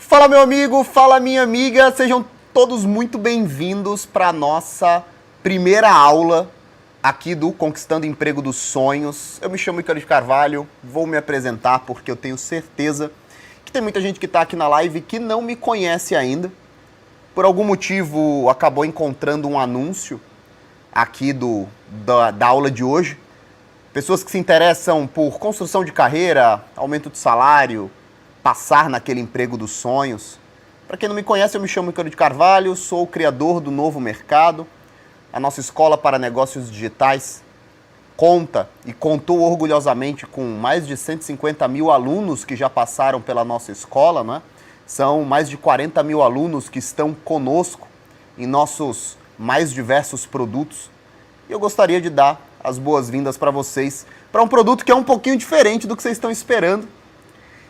Fala meu amigo, fala minha amiga, sejam todos muito bem-vindos para a nossa primeira aula aqui do Conquistando Emprego dos Sonhos. Eu me chamo Ícaro de Carvalho, vou me apresentar porque eu tenho certeza que tem muita gente que está aqui na live que não me conhece ainda. Por algum motivo acabou encontrando um anúncio aqui da aula de hoje. Pessoas que se interessam por construção de carreira, aumento de salário, passar naquele emprego dos sonhos. Para quem não me conhece, eu me chamo Ícaro de Carvalho, sou o criador do Novo Mercado. A nossa escola para negócios digitais conta e contou orgulhosamente com mais de 150 mil alunos que já passaram pela nossa escola, né? São mais de 40 mil alunos que estão conosco em nossos mais diversos produtos. E eu gostaria de dar as boas-vindas para vocês para um produto que é um pouquinho diferente do que vocês estão esperando.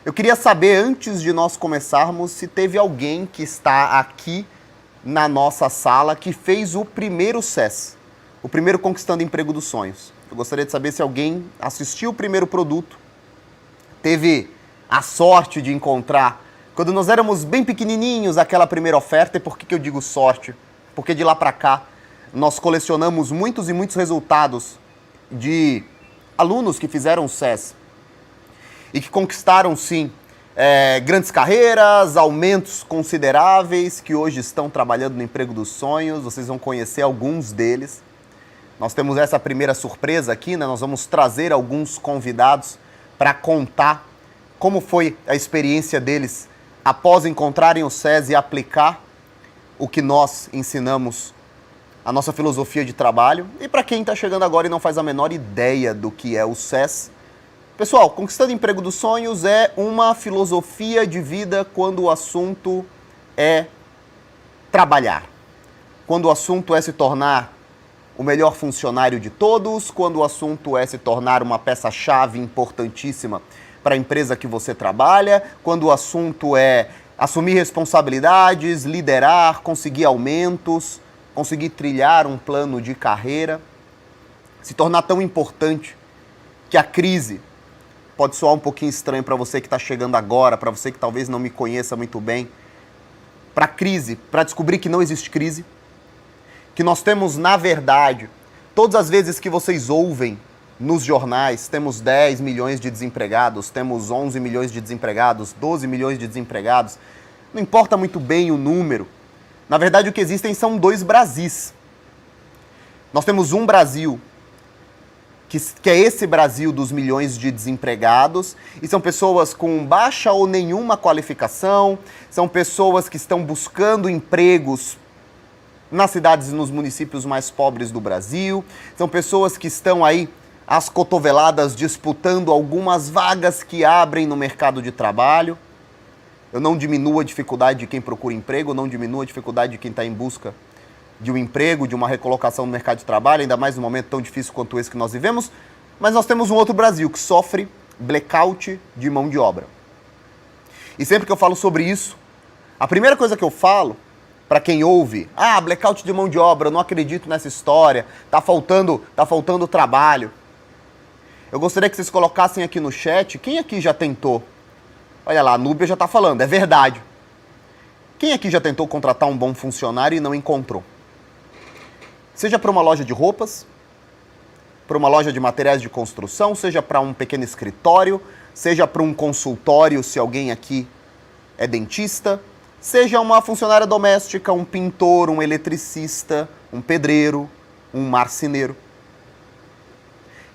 Eu queria saber, antes de nós começarmos, se teve alguém que está aqui na nossa sala que fez o primeiro CES, o primeiro Conquistando Emprego dos Sonhos. Eu gostaria de saber se alguém assistiu o primeiro produto, teve a sorte de encontrar, quando nós éramos bem pequenininhos, aquela primeira oferta. E por que eu digo sorte? Porque de lá para cá nós colecionamos muitos e muitos resultados de alunos que fizeram o CES e que conquistaram, sim, grandes carreiras, aumentos consideráveis, que hoje estão trabalhando no emprego dos sonhos. Vocês vão conhecer alguns deles. Nós temos essa primeira surpresa aqui, né? Nós vamos trazer alguns convidados para contar como foi a experiência deles após encontrarem o CES e aplicar o que nós ensinamos, a nossa filosofia de trabalho. E para quem está chegando agora e não faz a menor ideia do que é o CES, pessoal, Conquistando Emprego dos Sonhos é uma filosofia de vida quando o assunto é trabalhar. Quando o assunto é se tornar o melhor funcionário de todos, quando o assunto é se tornar uma peça-chave importantíssima para a empresa que você trabalha, quando o assunto é assumir responsabilidades, liderar, conseguir aumentos, conseguir trilhar um plano de carreira, se tornar tão importante que a crise pode soar um pouquinho estranho para você que está chegando agora, para você que talvez não me conheça muito bem. Para a crise, para descobrir que não existe crise, que nós temos, na verdade, todas as vezes que vocês ouvem nos jornais, temos 10 milhões de desempregados, temos 11 milhões de desempregados, 12 milhões de desempregados, não importa muito bem o número. Na verdade, o que existem são dois Brasis. Nós temos um Brasil que é esse Brasil dos milhões de desempregados, e são pessoas com baixa ou nenhuma qualificação, são pessoas que estão buscando empregos nas cidades e nos municípios mais pobres do Brasil, são pessoas que estão aí às cotoveladas disputando algumas vagas que abrem no mercado de trabalho. Eu não diminuo a dificuldade de quem procura emprego, eu não diminuo a dificuldade de quem está em busca de um emprego, de uma recolocação no mercado de trabalho, ainda mais num momento tão difícil quanto esse que nós vivemos, mas nós temos um outro Brasil que sofre blackout de mão de obra. E sempre que eu falo sobre isso, a primeira coisa que eu falo para quem ouve, blackout de mão de obra, eu não acredito nessa história, tá faltando trabalho. Eu gostaria que vocês colocassem aqui no chat, quem aqui já tentou? Olha lá, a Núbia já está falando, é verdade. Quem aqui já tentou contratar um bom funcionário e não encontrou? Seja para uma loja de roupas, para uma loja de materiais de construção, seja para um pequeno escritório, seja para um consultório, se alguém aqui é dentista, seja uma funcionária doméstica, um pintor, um eletricista, um pedreiro, um marceneiro.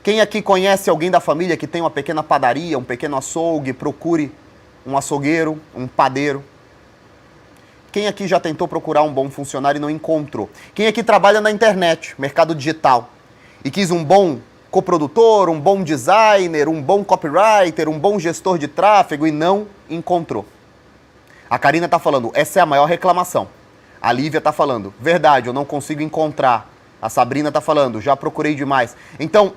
Quem aqui conhece alguém da família que tem uma pequena padaria, um pequeno açougue, procure um açougueiro, um padeiro. Quem aqui já tentou procurar um bom funcionário e não encontrou? Quem aqui trabalha na internet, mercado digital, e quis um bom coprodutor, um bom designer, um bom copywriter, um bom gestor de tráfego e não encontrou? A Karina está falando, essa é a maior reclamação. A Lívia está falando, verdade, eu não consigo encontrar. A Sabrina está falando, já procurei demais. Então,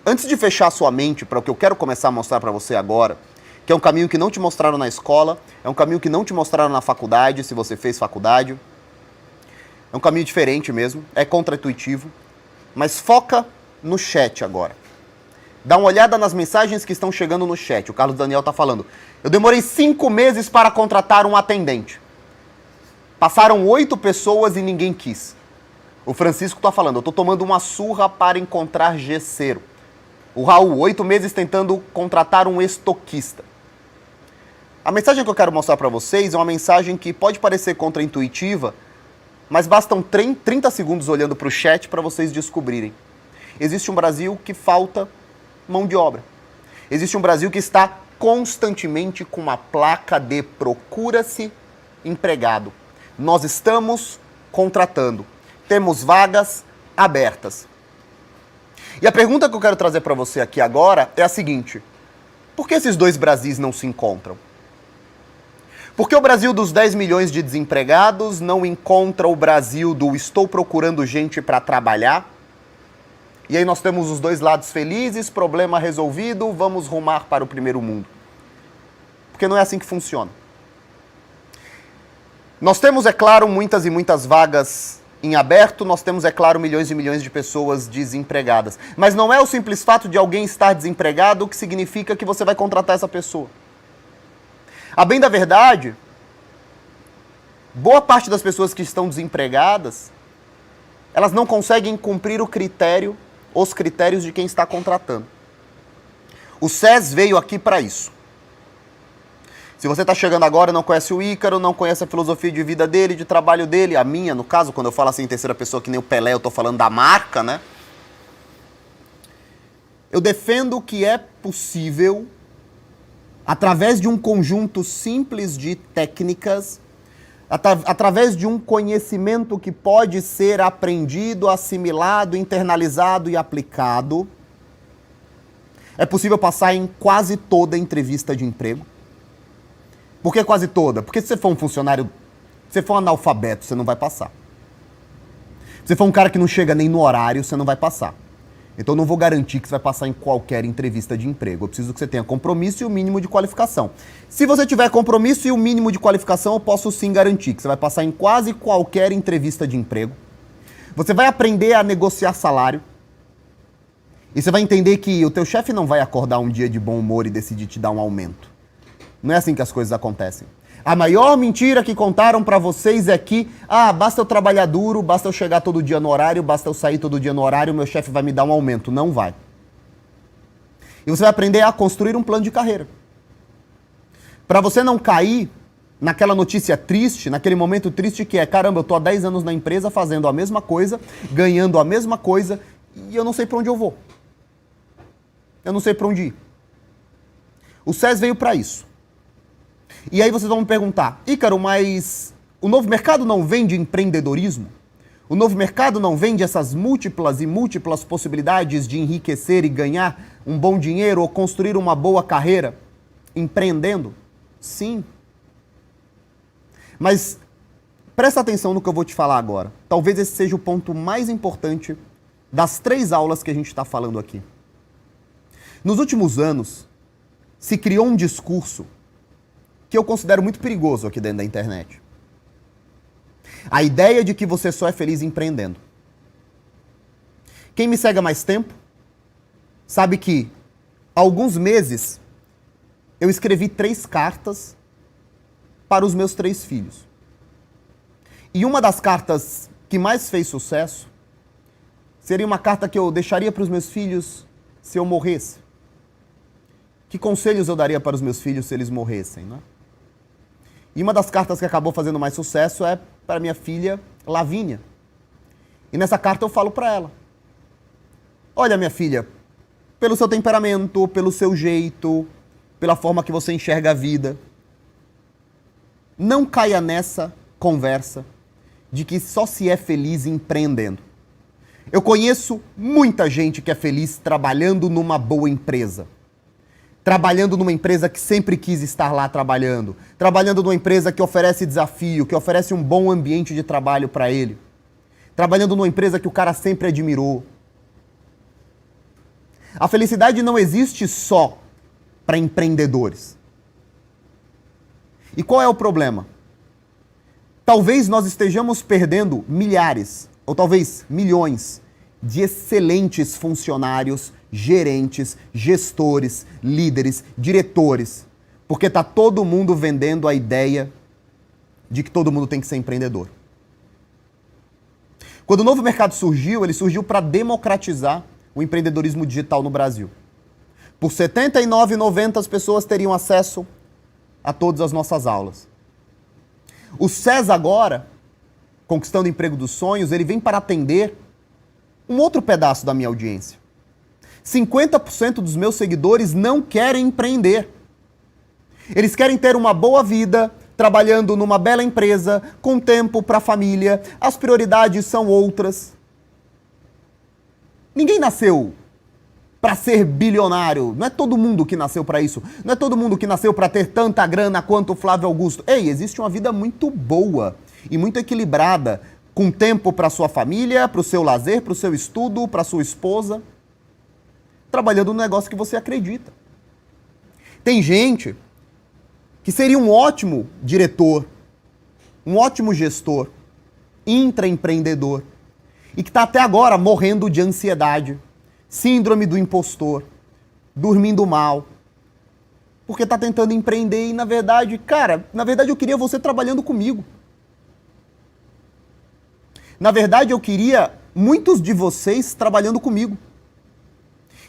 antes de fechar a sua mente para o que eu quero começar a mostrar para você agora, que é um caminho que não te mostraram na escola, é um caminho que não te mostraram na faculdade, se você fez faculdade. É um caminho diferente mesmo, é contra-intuitivo, mas foca no chat agora. Dá uma olhada nas mensagens que estão chegando no chat. O Carlos Daniel está falando. Eu demorei 5 meses para contratar um atendente. Passaram 8 pessoas e ninguém quis. O Francisco está falando. Eu estou tomando uma surra para encontrar gesseiro. O Raul, 8 meses tentando contratar um estoquista. A mensagem que eu quero mostrar para vocês é uma mensagem que pode parecer contraintuitiva, mas bastam 30 segundos olhando para o chat para vocês descobrirem. Existe um Brasil que falta mão de obra. Existe um Brasil que está constantemente com uma placa de procura-se empregado. Nós estamos contratando. Temos vagas abertas. E a pergunta que eu quero trazer para você aqui agora é a seguinte: por que esses dois Brasis não se encontram? Por que o Brasil dos 10 milhões de desempregados não encontra o Brasil do estou procurando gente para trabalhar? E aí nós temos os dois lados felizes, problema resolvido, vamos rumar para o primeiro mundo. Porque não é assim que funciona. Nós temos, é claro, muitas e muitas vagas em aberto, nós temos, é claro, milhões e milhões de pessoas desempregadas. Mas não é o simples fato de alguém estar desempregado que significa que você vai contratar essa pessoa. A bem da verdade, boa parte das pessoas que estão desempregadas, elas não conseguem cumprir os critérios de quem está contratando. O SES veio aqui para isso. Se você está chegando agora e não conhece o Ícaro, não conhece a filosofia de vida dele, de trabalho dele, a minha, no caso, quando eu falo assim em terceira pessoa, que nem o Pelé, eu estou falando da marca, né? Eu defendo que é possível, através de um conjunto simples de técnicas, através de um conhecimento que pode ser aprendido, assimilado, internalizado e aplicado, é possível passar em quase toda entrevista de emprego. Por que quase toda? Porque se você for um funcionário, se você for um analfabeto, você não vai passar. Se você for um cara que não chega nem no horário, você não vai passar. Então eu não vou garantir que você vai passar em qualquer entrevista de emprego. Eu preciso que você tenha compromisso e o mínimo de qualificação. Se você tiver compromisso e o mínimo de qualificação, eu posso sim garantir que você vai passar em quase qualquer entrevista de emprego. Você vai aprender a negociar salário. E você vai entender que o teu chefe não vai acordar um dia de bom humor e decidir te dar um aumento. Não é assim que as coisas acontecem. A maior mentira que contaram pra vocês é que, basta eu trabalhar duro, basta eu chegar todo dia no horário, basta eu sair todo dia no horário, meu chefe vai me dar um aumento. Não vai. E você vai aprender a construir um plano de carreira. Pra você não cair naquela notícia triste, naquele momento triste que é, caramba, eu tô há 10 anos na empresa fazendo a mesma coisa, ganhando a mesma coisa, e eu não sei pra onde eu vou. Eu não sei pra onde ir. O SES veio pra isso. E aí vocês vão me perguntar, Ícaro, mas o novo mercado não vende empreendedorismo? O novo mercado não vende essas múltiplas e múltiplas possibilidades de enriquecer e ganhar um bom dinheiro ou construir uma boa carreira empreendendo? Sim. Mas presta atenção no que eu vou te falar agora. Talvez esse seja o ponto mais importante das 3 aulas que a gente está falando aqui. Nos últimos anos, se criou um discurso que eu considero muito perigoso aqui dentro da internet. A ideia de que você só é feliz empreendendo. Quem me segue há mais tempo sabe que há alguns meses eu escrevi 3 cartas para os meus 3 filhos. E uma das cartas que mais fez sucesso seria uma carta que eu deixaria para os meus filhos se eu morresse. Que conselhos eu daria para os meus filhos se eles morressem, né? E uma das cartas que acabou fazendo mais sucesso é para minha filha Lavínia. E nessa carta eu falo para ela: olha, minha filha, pelo seu temperamento, pelo seu jeito, pela forma que você enxerga a vida, não caia nessa conversa de que só se é feliz empreendendo. Eu conheço muita gente que é feliz trabalhando numa boa empresa. Trabalhando numa empresa que sempre quis estar lá trabalhando. Trabalhando numa empresa que oferece desafio, que oferece um bom ambiente de trabalho para ele. Trabalhando numa empresa que o cara sempre admirou. A felicidade não existe só para empreendedores. E qual é o problema? Talvez nós estejamos perdendo milhares, ou talvez milhões, de excelentes funcionários gerentes, gestores, líderes, diretores, porque está todo mundo vendendo a ideia de que todo mundo tem que ser empreendedor. Quando o novo mercado surgiu, ele surgiu para democratizar o empreendedorismo digital no Brasil. Por R$ 79,90 as pessoas teriam acesso a todas as nossas aulas. O SES agora, Conquistando o Emprego dos Sonhos, ele vem para atender um outro pedaço da minha audiência. 50% dos meus seguidores não querem empreender. Eles querem ter uma boa vida, trabalhando numa bela empresa, com tempo para a família, as prioridades são outras. Ninguém nasceu para ser bilionário, não é todo mundo que nasceu para isso, não é todo mundo que nasceu para ter tanta grana quanto o Flávio Augusto. Ei, existe uma vida muito boa e muito equilibrada, com tempo para sua família, para o seu lazer, para o seu estudo, para sua esposa, trabalhando no negócio que você acredita. Tem gente que seria um ótimo diretor, um ótimo gestor, intraempreendedor, e que está até agora morrendo de ansiedade, síndrome do impostor, dormindo mal, porque está tentando empreender e, na verdade, eu queria você trabalhando comigo. Na verdade, eu queria muitos de vocês trabalhando comigo.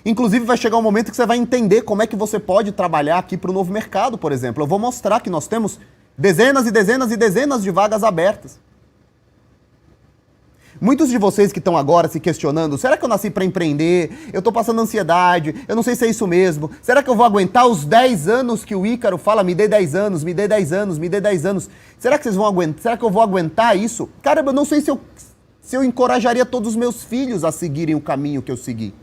Inclusive, vai chegar um momento que você vai entender como é que você pode trabalhar aqui para o novo mercado, por exemplo. Eu vou mostrar que nós temos dezenas e dezenas e dezenas de vagas abertas. Muitos de vocês que estão agora se questionando, será que eu nasci para empreender? Eu estou passando ansiedade, eu não sei se é isso mesmo. Será que eu vou aguentar os 10 anos que o Ícaro fala, me dê 10 anos, me dê 10 anos, me dê 10 anos? Será que vocês vão aguentar? Será que eu vou aguentar isso? Cara, eu não sei se eu encorajaria todos os meus filhos a seguirem o caminho que eu segui.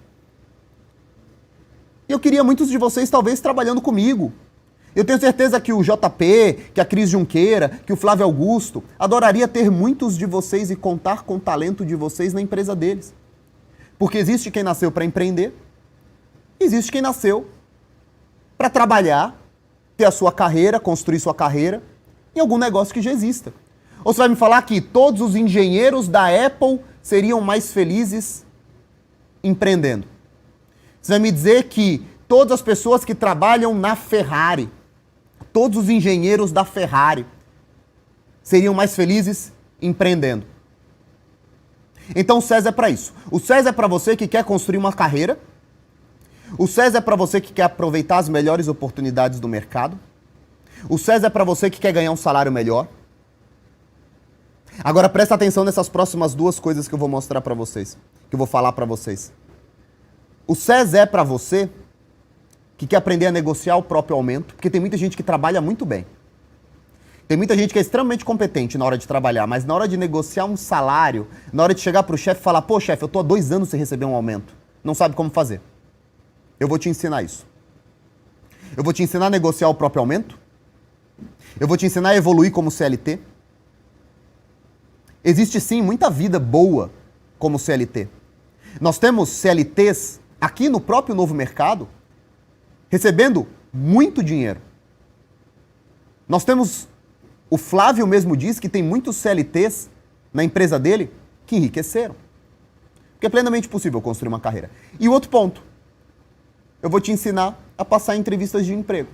E eu queria muitos de vocês, talvez, trabalhando comigo. Eu tenho certeza que o JP, que a Cris Junqueira, que o Flávio Augusto, adoraria ter muitos de vocês e contar com o talento de vocês na empresa deles. Porque existe quem nasceu para empreender, existe quem nasceu para trabalhar, ter a sua carreira, construir sua carreira em algum negócio que já exista. Ou você vai me falar que todos os engenheiros da Apple seriam mais felizes empreendendo? Você vai me dizer que todas as pessoas que trabalham na Ferrari, todos os engenheiros da Ferrari, seriam mais felizes empreendendo? Então o SES é para isso. O SES é para você que quer construir uma carreira. O SES é para você que quer aproveitar as melhores oportunidades do mercado. O SES é para você que quer ganhar um salário melhor. Agora presta atenção nessas próximas duas coisas que eu vou mostrar para vocês, que eu vou falar para vocês. O SES é para você que quer aprender a negociar o próprio aumento, porque tem muita gente que trabalha muito bem. Tem muita gente que é extremamente competente na hora de trabalhar, mas na hora de negociar um salário, na hora de chegar para o chefe e falar, pô, chefe, eu tô há 2 anos sem receber um aumento. Não sabe como fazer. Eu vou te ensinar isso. Eu vou te ensinar a negociar o próprio aumento. Eu vou te ensinar a evoluir como CLT. Existe sim muita vida boa como CLT. Nós temos CLTs aqui no próprio novo mercado recebendo muito dinheiro. Nós temos, o Flávio mesmo diz que tem muitos CLTs na empresa dele que enriqueceram. Porque é plenamente possível construir uma carreira. E o outro ponto, eu vou te ensinar a passar em entrevistas de emprego.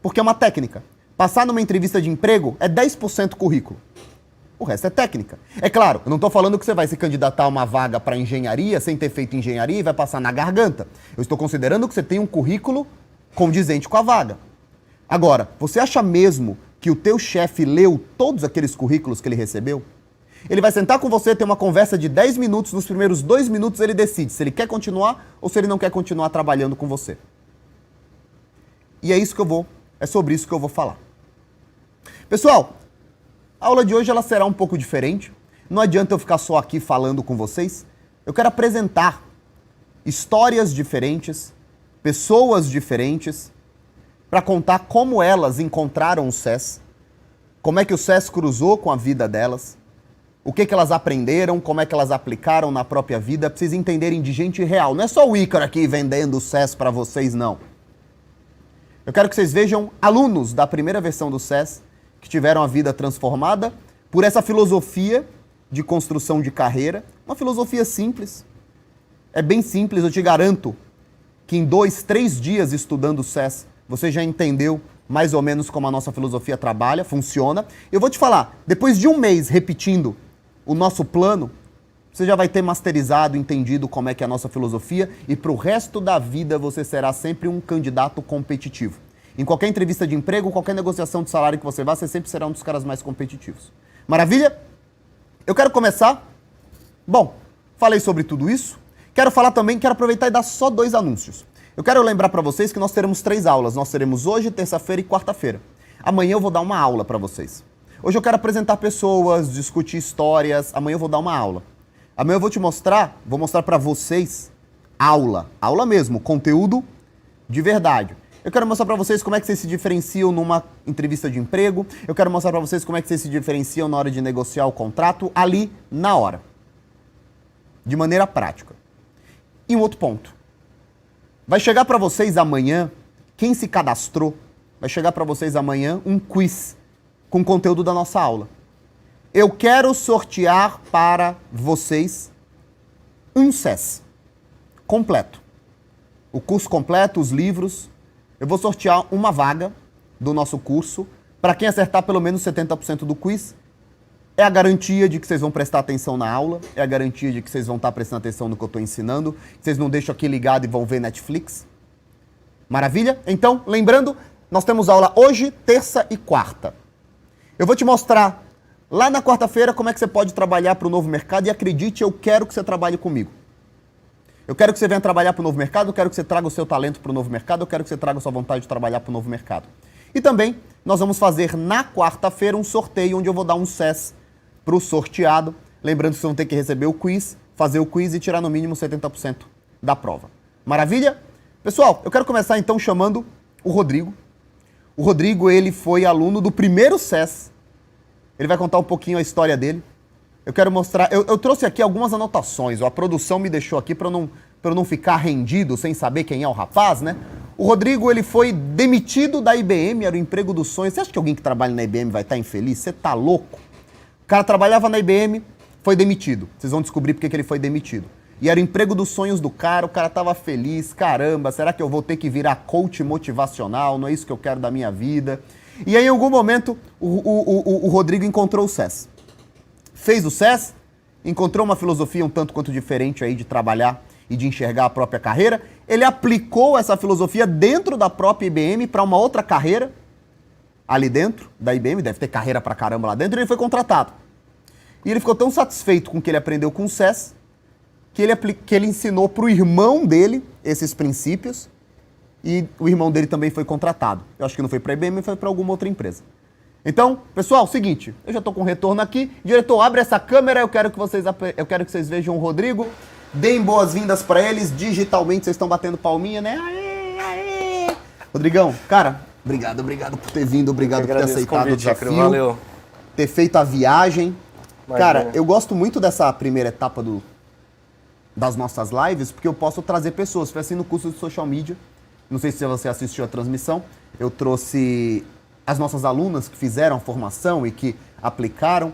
Porque é uma técnica. Passar numa entrevista de emprego é 10% currículo. O resto é técnica. É claro, eu não estou falando que você vai se candidatar a uma vaga para engenharia sem ter feito engenharia e vai passar na garganta. Eu estou considerando que você tem um currículo condizente com a vaga. Agora, você acha mesmo que o teu chefe leu todos aqueles currículos que ele recebeu? Ele vai sentar com você, ter uma conversa de 10 minutos, nos primeiros 2 minutos ele decide se ele quer continuar ou se ele não quer continuar trabalhando com você. E é sobre isso que eu vou falar. Pessoal, a aula de hoje ela será um pouco diferente. Não adianta eu ficar só aqui falando com vocês. Eu quero apresentar histórias diferentes, pessoas diferentes, para contar como elas encontraram o SES, como é que o SES cruzou com a vida delas, o que elas aprenderam, como é que elas aplicaram na própria vida, para vocês entenderem de gente real. Não é só o Ícaro aqui vendendo o SES para vocês, não. Eu quero que vocês vejam alunos da primeira versão do SES que tiveram a vida transformada por essa filosofia de construção de carreira. Uma filosofia simples. É bem simples, eu te garanto que em 2, 3 dias estudando o SES, você já entendeu mais ou menos como a nossa filosofia trabalha, funciona. Eu vou te falar, depois de um mês repetindo o nosso plano, você já vai ter masterizado, entendido como é que é a nossa filosofia e para o resto da vida você será sempre um candidato competitivo. Em qualquer entrevista de emprego, qualquer negociação de salário que você vá, você sempre será um dos caras mais competitivos. Maravilha? Eu quero começar. Bom, falei sobre tudo isso. Quero falar também, quero aproveitar e dar só 2 anúncios. Eu quero lembrar para vocês que nós teremos 3 aulas. Nós teremos hoje, terça-feira e quarta-feira. Amanhã eu vou dar uma aula para vocês. Hoje eu quero apresentar pessoas, discutir histórias. Amanhã eu vou dar uma aula. Amanhã eu vou mostrar para vocês aula mesmo, conteúdo de verdade. Eu quero mostrar para vocês como é que vocês se diferenciam numa entrevista de emprego. Eu quero mostrar para vocês como é que vocês se diferenciam na hora de negociar o contrato, ali, na hora. De maneira prática. E um outro ponto. Vai chegar para vocês amanhã, quem se cadastrou, vai chegar para vocês amanhã um quiz com conteúdo da nossa aula. Eu quero sortear para vocês um SES completo. O curso completo, os livros. Eu vou sortear uma vaga do nosso curso para quem acertar pelo menos 70% do quiz. É a garantia de que vocês vão prestar atenção na aula, é a garantia de que vocês vão estar prestando atenção no que eu estou ensinando, que vocês não deixam aqui ligado e vão ver Netflix. Maravilha? Então, lembrando, nós temos aula hoje, terça e quarta. Eu vou te mostrar lá na quarta-feira como é que você pode trabalhar para o novo mercado e acredite, eu quero que você trabalhe comigo. Eu quero que você venha trabalhar para o novo mercado, eu quero que você traga o seu talento para o novo mercado, eu quero que você traga a sua vontade de trabalhar para o novo mercado. E também, nós vamos fazer na quarta-feira um sorteio onde eu vou dar um SES para o sorteado. Lembrando que vocês vão ter que receber o quiz, fazer o quiz e tirar no mínimo 70% da prova. Maravilha? Pessoal, eu quero começar então chamando o Rodrigo. O Rodrigo, ele foi aluno do primeiro SES. Ele vai contar um pouquinho a história dele. Eu quero mostrar... Eu trouxe aqui algumas anotações. A produção me deixou aqui para eu não ficar rendido sem saber quem é o rapaz, né? O Rodrigo, ele foi demitido da IBM, era o emprego dos sonhos. Você acha que alguém que trabalha na IBM vai estar infeliz? Você tá louco? O cara trabalhava na IBM, foi demitido. Vocês vão descobrir porque que ele foi demitido. E era o emprego dos sonhos do cara, o cara tava feliz, caramba, será que eu vou ter que virar coach motivacional? Não é isso que eu quero da minha vida. E aí, em algum momento, o Rodrigo encontrou o SES. Fez o SES, encontrou uma filosofia um tanto quanto diferente aí de trabalhar e de enxergar a própria carreira. Ele aplicou essa filosofia dentro da própria IBM para uma outra carreira, ali dentro da IBM, deve ter carreira pra caramba lá dentro, e ele foi contratado. E ele ficou tão satisfeito com o que ele aprendeu com o SES, que ele ensinou pro irmão dele esses princípios, e o irmão dele também foi contratado. Eu acho que não foi pra IBM, foi pra alguma outra empresa. Então, pessoal, seguinte, eu já tô com retorno aqui. Diretor, abre essa câmera, eu quero que vocês vejam o Rodrigo. Deem boas-vindas pra eles, digitalmente, vocês estão batendo palminha, né? Aê, aê! Rodrigão, cara, obrigado por ter vindo, obrigado por ter aceitado o desafio, valeu. Ter feito a viagem. Cara, eu gosto muito dessa primeira etapa das nossas lives, porque eu posso trazer pessoas. Foi assim no curso de social media, não sei se você assistiu a transmissão, eu trouxe as nossas alunas que fizeram a formação e que aplicaram.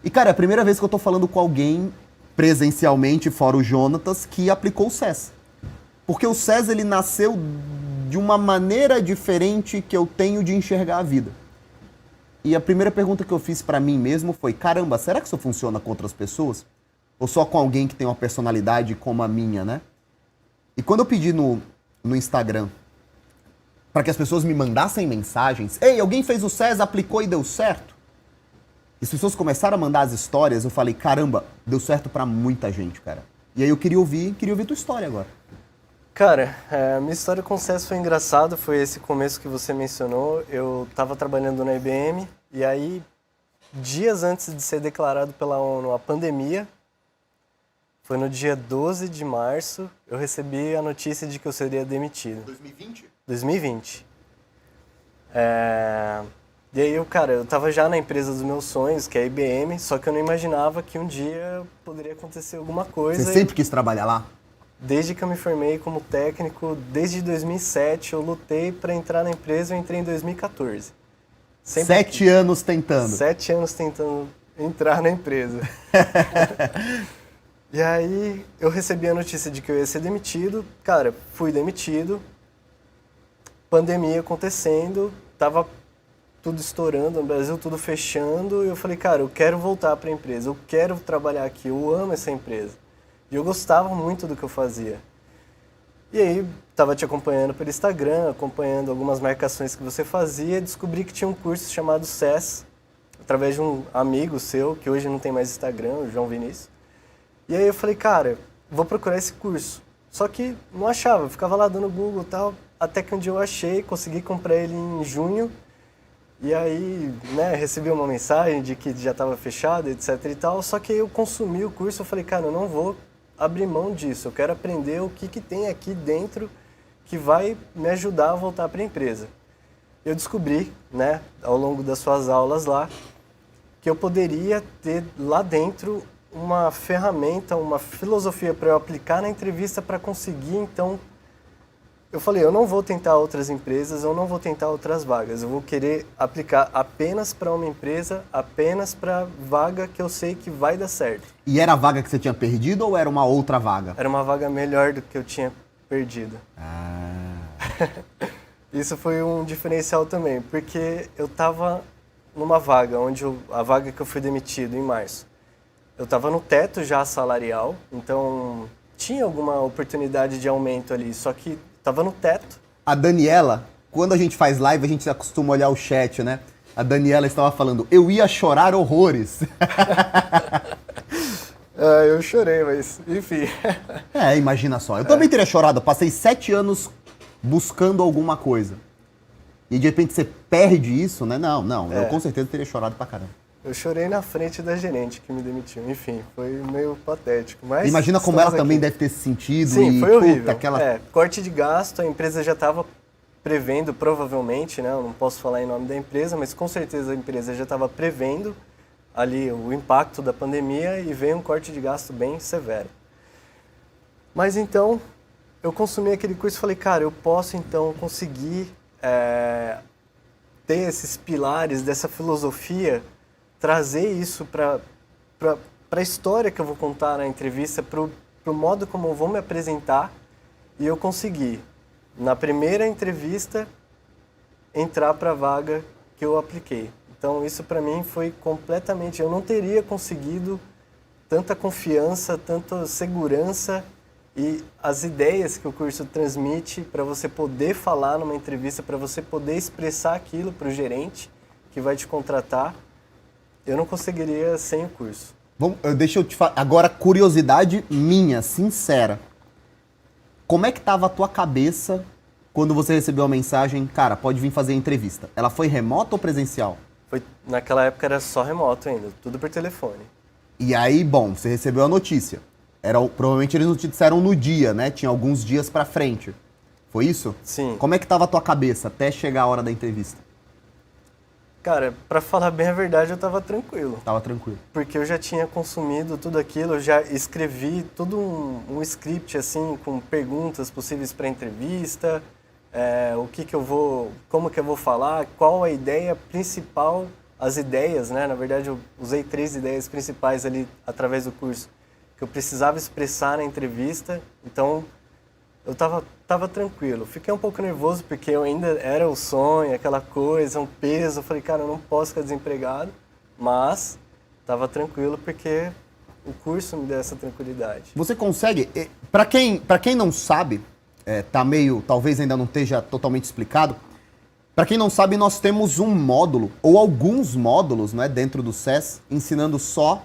E, cara, é a primeira vez que eu tô falando com alguém presencialmente, fora o Jonatas, que aplicou o SES. Porque o SES, ele nasceu de uma maneira diferente que eu tenho de enxergar a vida. E a primeira pergunta que eu fiz pra mim mesmo foi, caramba, será que isso funciona com outras pessoas? Ou só com alguém que tem uma personalidade como a minha, né? E quando eu pedi no Instagram para que as pessoas me mandassem mensagens, ei, alguém fez o SES, aplicou e deu certo? E as pessoas começaram a mandar as histórias, eu falei, caramba, deu certo pra muita gente, cara. E aí eu queria ouvir tua história agora. Cara, minha história com o SES foi engraçada, foi esse começo que você mencionou. Eu estava trabalhando na IBM e aí, dias antes de ser declarado pela ONU a pandemia, foi no dia 12 de março, eu recebi a notícia de que eu seria demitido. 2020? 2020. E aí, eu tava já na empresa dos meus sonhos, que é a IBM, só que eu não imaginava que um dia poderia acontecer alguma coisa. Você sempre quis trabalhar lá? Desde que eu me formei como técnico, desde 2007, eu lutei para entrar na empresa, eu entrei em 2014. 7 anos tentando. 7 anos tentando entrar na empresa. E aí eu recebi a notícia de que eu ia ser demitido. Cara, fui demitido. Pandemia acontecendo, tava tudo estourando no Brasil, tudo fechando. E eu falei, cara, eu quero voltar para a empresa, eu quero trabalhar aqui, eu amo essa empresa. E eu gostava muito do que eu fazia. E aí, estava te acompanhando pelo Instagram, acompanhando algumas marcações que você fazia, e descobri que tinha um curso chamado SES, através de um amigo seu, que hoje não tem mais Instagram, o João Vinícius. E aí eu falei, cara, vou procurar esse curso. Só que não achava, eu ficava lá dando Google e tal, até que um dia eu achei, consegui comprar ele em junho, e aí, né, recebi uma mensagem de que já estava fechado, etc e tal, só que aí eu consumi o curso, eu falei, cara, eu não vou abrir mão disso, eu quero aprender o que tem aqui dentro que vai me ajudar a voltar para a empresa. Eu descobri, né, ao longo das suas aulas lá, que eu poderia ter lá dentro uma ferramenta, uma filosofia para eu aplicar na entrevista para conseguir, então, eu falei, eu não vou tentar outras empresas, eu não vou tentar outras vagas, eu vou querer aplicar apenas para uma empresa, apenas para vaga que eu sei que vai dar certo. E era a vaga que você tinha perdido ou era uma outra vaga? Era uma vaga melhor do que eu tinha perdido. Ah. Isso foi um diferencial também, porque eu estava numa vaga, a vaga que eu fui demitido em março. Eu estava no teto já salarial, então tinha alguma oportunidade de aumento ali, só que estava no teto. A Daniela, quando a gente faz live, a gente acostuma olhar o chat, né? A Daniela estava falando, eu ia chorar horrores. Eu chorei, mas enfim. Imagina só. Eu também teria chorado. Eu passei 7 anos buscando alguma coisa. E de repente você perde isso, né? Não. Eu com certeza teria chorado pra caramba. Eu chorei na frente da gerente que me demitiu. Enfim, foi meio patético. Mas imagina como ela também deve ter se sentido. Sim, foi horrível. Aquela... corte de gasto, a empresa já estava prevendo, provavelmente, né? Eu não posso falar em nome da empresa, mas com certeza a empresa já estava prevendo ali o impacto da pandemia e veio um corte de gasto bem severo. Mas então, eu consumi aquele curso e falei, cara, eu posso então conseguir ter esses pilares dessa filosofia, trazer isso para a história que eu vou contar na entrevista, para o modo como eu vou me apresentar, e eu consegui, na primeira entrevista, entrar para a vaga que eu apliquei. Então isso para mim foi completamente, eu não teria conseguido tanta confiança, tanta segurança e as ideias que o curso transmite para você poder falar numa entrevista, para você poder expressar aquilo para o gerente que vai te contratar, eu não conseguiria sem o curso. Deixa eu te falar, agora curiosidade minha, sincera. Como é que estava a tua cabeça quando você recebeu a mensagem, cara, pode vir fazer a entrevista? Ela foi remota ou presencial? Naquela época era só remoto ainda, tudo por telefone. E aí, bom, você recebeu a notícia. Provavelmente eles não te disseram no dia, né? Tinha alguns dias pra frente. Foi isso? Sim. Como é que tava a tua cabeça até chegar a hora da entrevista? Cara, pra falar bem a verdade, eu tava tranquilo. Tava tranquilo. Porque eu já tinha consumido tudo aquilo, eu já escrevi todo um script, assim, com perguntas possíveis pra entrevista, como que eu vou falar, qual a ideia principal, as ideias, né? Na verdade, eu usei 3 ideias principais ali, através do curso, que eu precisava expressar na entrevista, então eu tava tranquilo. Fiquei um pouco nervoso, porque eu ainda era o sonho, aquela coisa, um peso, eu falei, cara, eu não posso ficar desempregado, mas tava tranquilo, porque o curso me deu essa tranquilidade. Você consegue, pra quem não sabe, tá meio, talvez ainda não esteja totalmente explicado, pra quem não sabe, nós temos um módulo, ou alguns módulos, né, dentro do SES, ensinando só.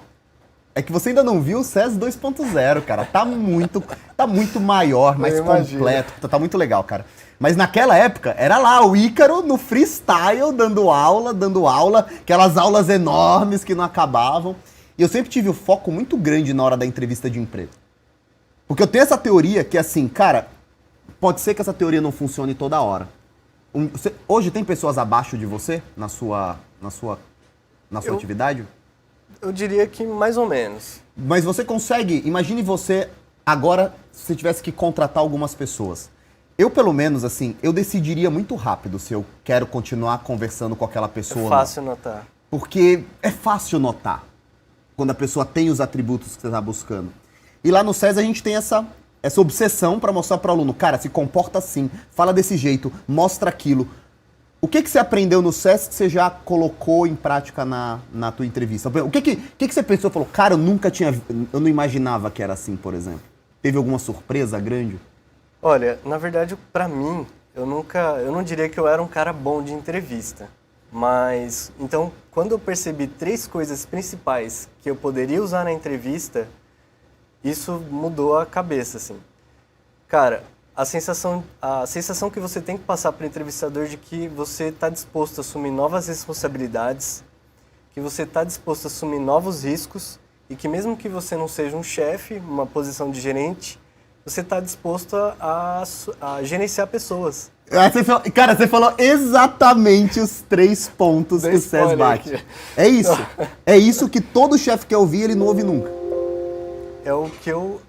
É que você ainda não viu o SES 2.0, cara. Tá muito maior, mais completo. Tá muito legal, cara. Mas naquela época, era lá o Ícaro no freestyle, dando aula, aquelas aulas enormes que não acabavam. E eu sempre tive um foco muito grande na hora da entrevista de emprego. Porque eu tenho essa teoria que, assim, cara, pode ser que essa teoria não funcione toda hora. Hoje tem pessoas abaixo de você na sua atividade? Eu diria que mais ou menos. Mas você consegue, imagine você agora, se você tivesse que contratar algumas pessoas. Eu, pelo menos, assim, eu decidiria muito rápido se eu quero continuar conversando com aquela pessoa. É fácil notar. Porque é fácil notar quando a pessoa tem os atributos que você está buscando. E lá no SES a gente tem essa obsessão para mostrar para o aluno, cara, se comporta assim, fala desse jeito, mostra aquilo. O que você aprendeu no SES que você já colocou em prática na tua entrevista? O que você pensou? Falou, cara, eu não imaginava que era assim, por exemplo. Teve alguma surpresa grande? Olha, na verdade, para mim, eu não diria que eu era um cara bom de entrevista. Mas, então, quando eu percebi 3 coisas principais que eu poderia usar na entrevista, isso mudou a cabeça, assim. Cara, a sensação que você tem que passar para o entrevistador de que você está disposto a assumir novas responsabilidades, que você está disposto a assumir novos riscos e que mesmo que você não seja um chefe, uma posição de gerente, você está disposto a gerenciar pessoas. Cara, você falou exatamente os 3 pontos que o SES bate. É isso. É isso que todo chefe quer ouvir, ele não ouve nunca. É o que eu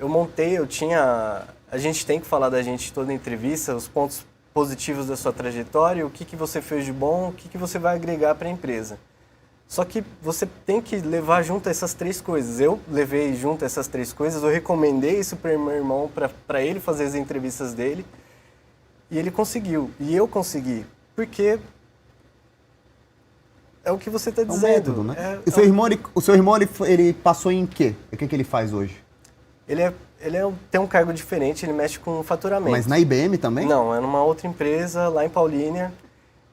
montei, a gente tem que falar da gente toda a entrevista, os pontos positivos da sua trajetória, o que você fez de bom, o que você vai agregar para a empresa. Só que você tem que levar junto essas 3 coisas. Eu levei junto essas 3 coisas, eu recomendei isso para meu irmão, para ele fazer as entrevistas dele, e ele conseguiu, e eu consegui, porque é o que você está dizendo. Método, né? O seu irmão ele passou em quê? O que ele faz hoje? Ele tem um cargo diferente, ele mexe com faturamento. Mas na IBM também? Não, é numa outra empresa, lá em Paulínia.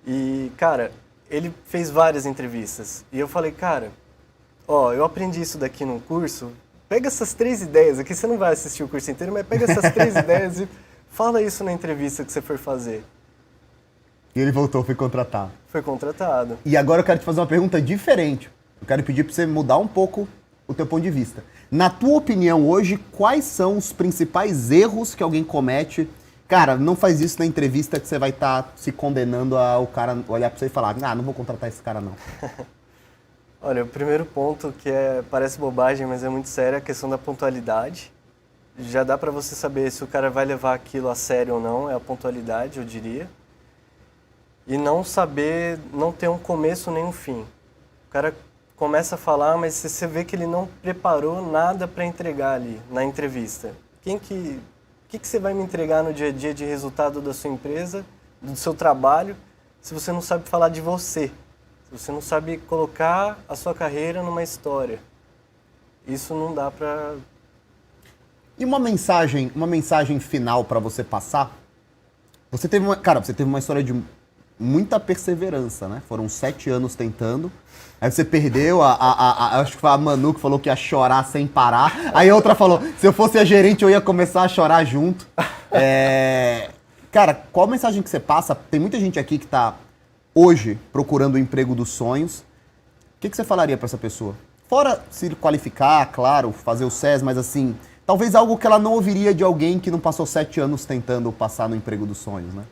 E, cara, ele fez várias entrevistas. E eu falei, cara, eu aprendi isso daqui num curso, pega essas 3 ideias aqui, você não vai assistir o curso inteiro, mas pega essas 3 ideias e fala isso na entrevista que você for fazer. E ele voltou, foi contratado. Foi contratado. E agora eu quero te fazer uma pergunta diferente. Eu quero pedir para você mudar um pouco o teu ponto de vista. Na tua opinião hoje, quais são os principais erros que alguém comete? Cara, não faz isso na entrevista que você vai estar se condenando ao cara olhar para você e falar, não vou contratar esse cara não. Olha, o primeiro ponto que parece bobagem, mas é muito sério, é a questão da pontualidade. Já dá para você saber se o cara vai levar aquilo a sério ou não, é a pontualidade, eu diria. E não ter um começo nem um fim. O cara começa a falar, mas você vê que ele não preparou nada para entregar ali na entrevista. O que você vai me entregar no dia a dia de resultado da sua empresa, do seu trabalho, se você não sabe falar de você? Se você não sabe colocar a sua carreira numa história? Isso não dá para... E uma mensagem final para você passar? Você teve uma história de muita perseverança, né? Foram 7 anos tentando. Aí você perdeu, acho que foi a Manu que falou que ia chorar sem parar. Aí a outra falou, se eu fosse a gerente eu ia começar a chorar junto. Cara, qual a mensagem que você passa? Tem muita gente aqui que está hoje procurando o emprego dos sonhos. O que você falaria para essa pessoa? Fora se qualificar, claro, fazer o SES, mas assim, talvez algo que ela não ouviria de alguém que não passou 7 anos tentando passar no emprego dos sonhos, né?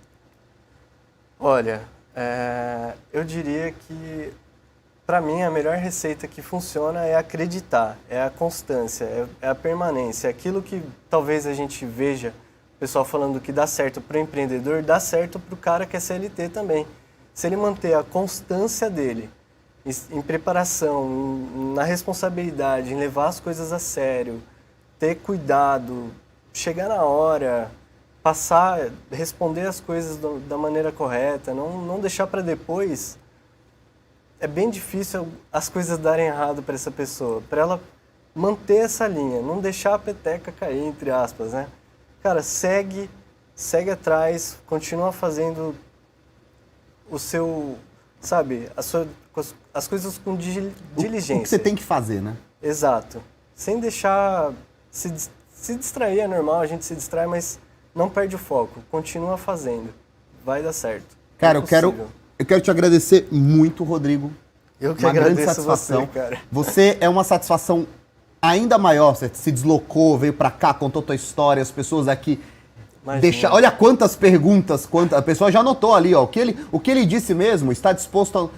Olha, eu diria que, para mim, a melhor receita que funciona é acreditar, é a constância, é a permanência. Aquilo que talvez a gente veja o pessoal falando que dá certo para o empreendedor, dá certo para o cara que é CLT também. Se ele manter a constância dele em preparação, na responsabilidade, em levar as coisas a sério, ter cuidado, chegar na hora, responder as coisas da maneira correta, não deixar para depois, é bem difícil as coisas darem errado para essa pessoa, para ela manter essa linha, não deixar a peteca cair, entre aspas, né? Cara, segue atrás, continua fazendo o seu, sabe, as coisas com diligência. O que você tem que fazer, né? Exato. Sem deixar se distrair, é normal, a gente se distrai, mas não perde o foco, continua fazendo, vai dar certo. Cara, eu quero te agradecer muito, Rodrigo. Eu que uma agradeço grande satisfação. você, cara. Você é uma satisfação ainda maior, você se deslocou, veio pra cá, contou tua história, as pessoas aqui olha quantas perguntas, a pessoa já anotou ali, ó, o que ele disse mesmo, está disposto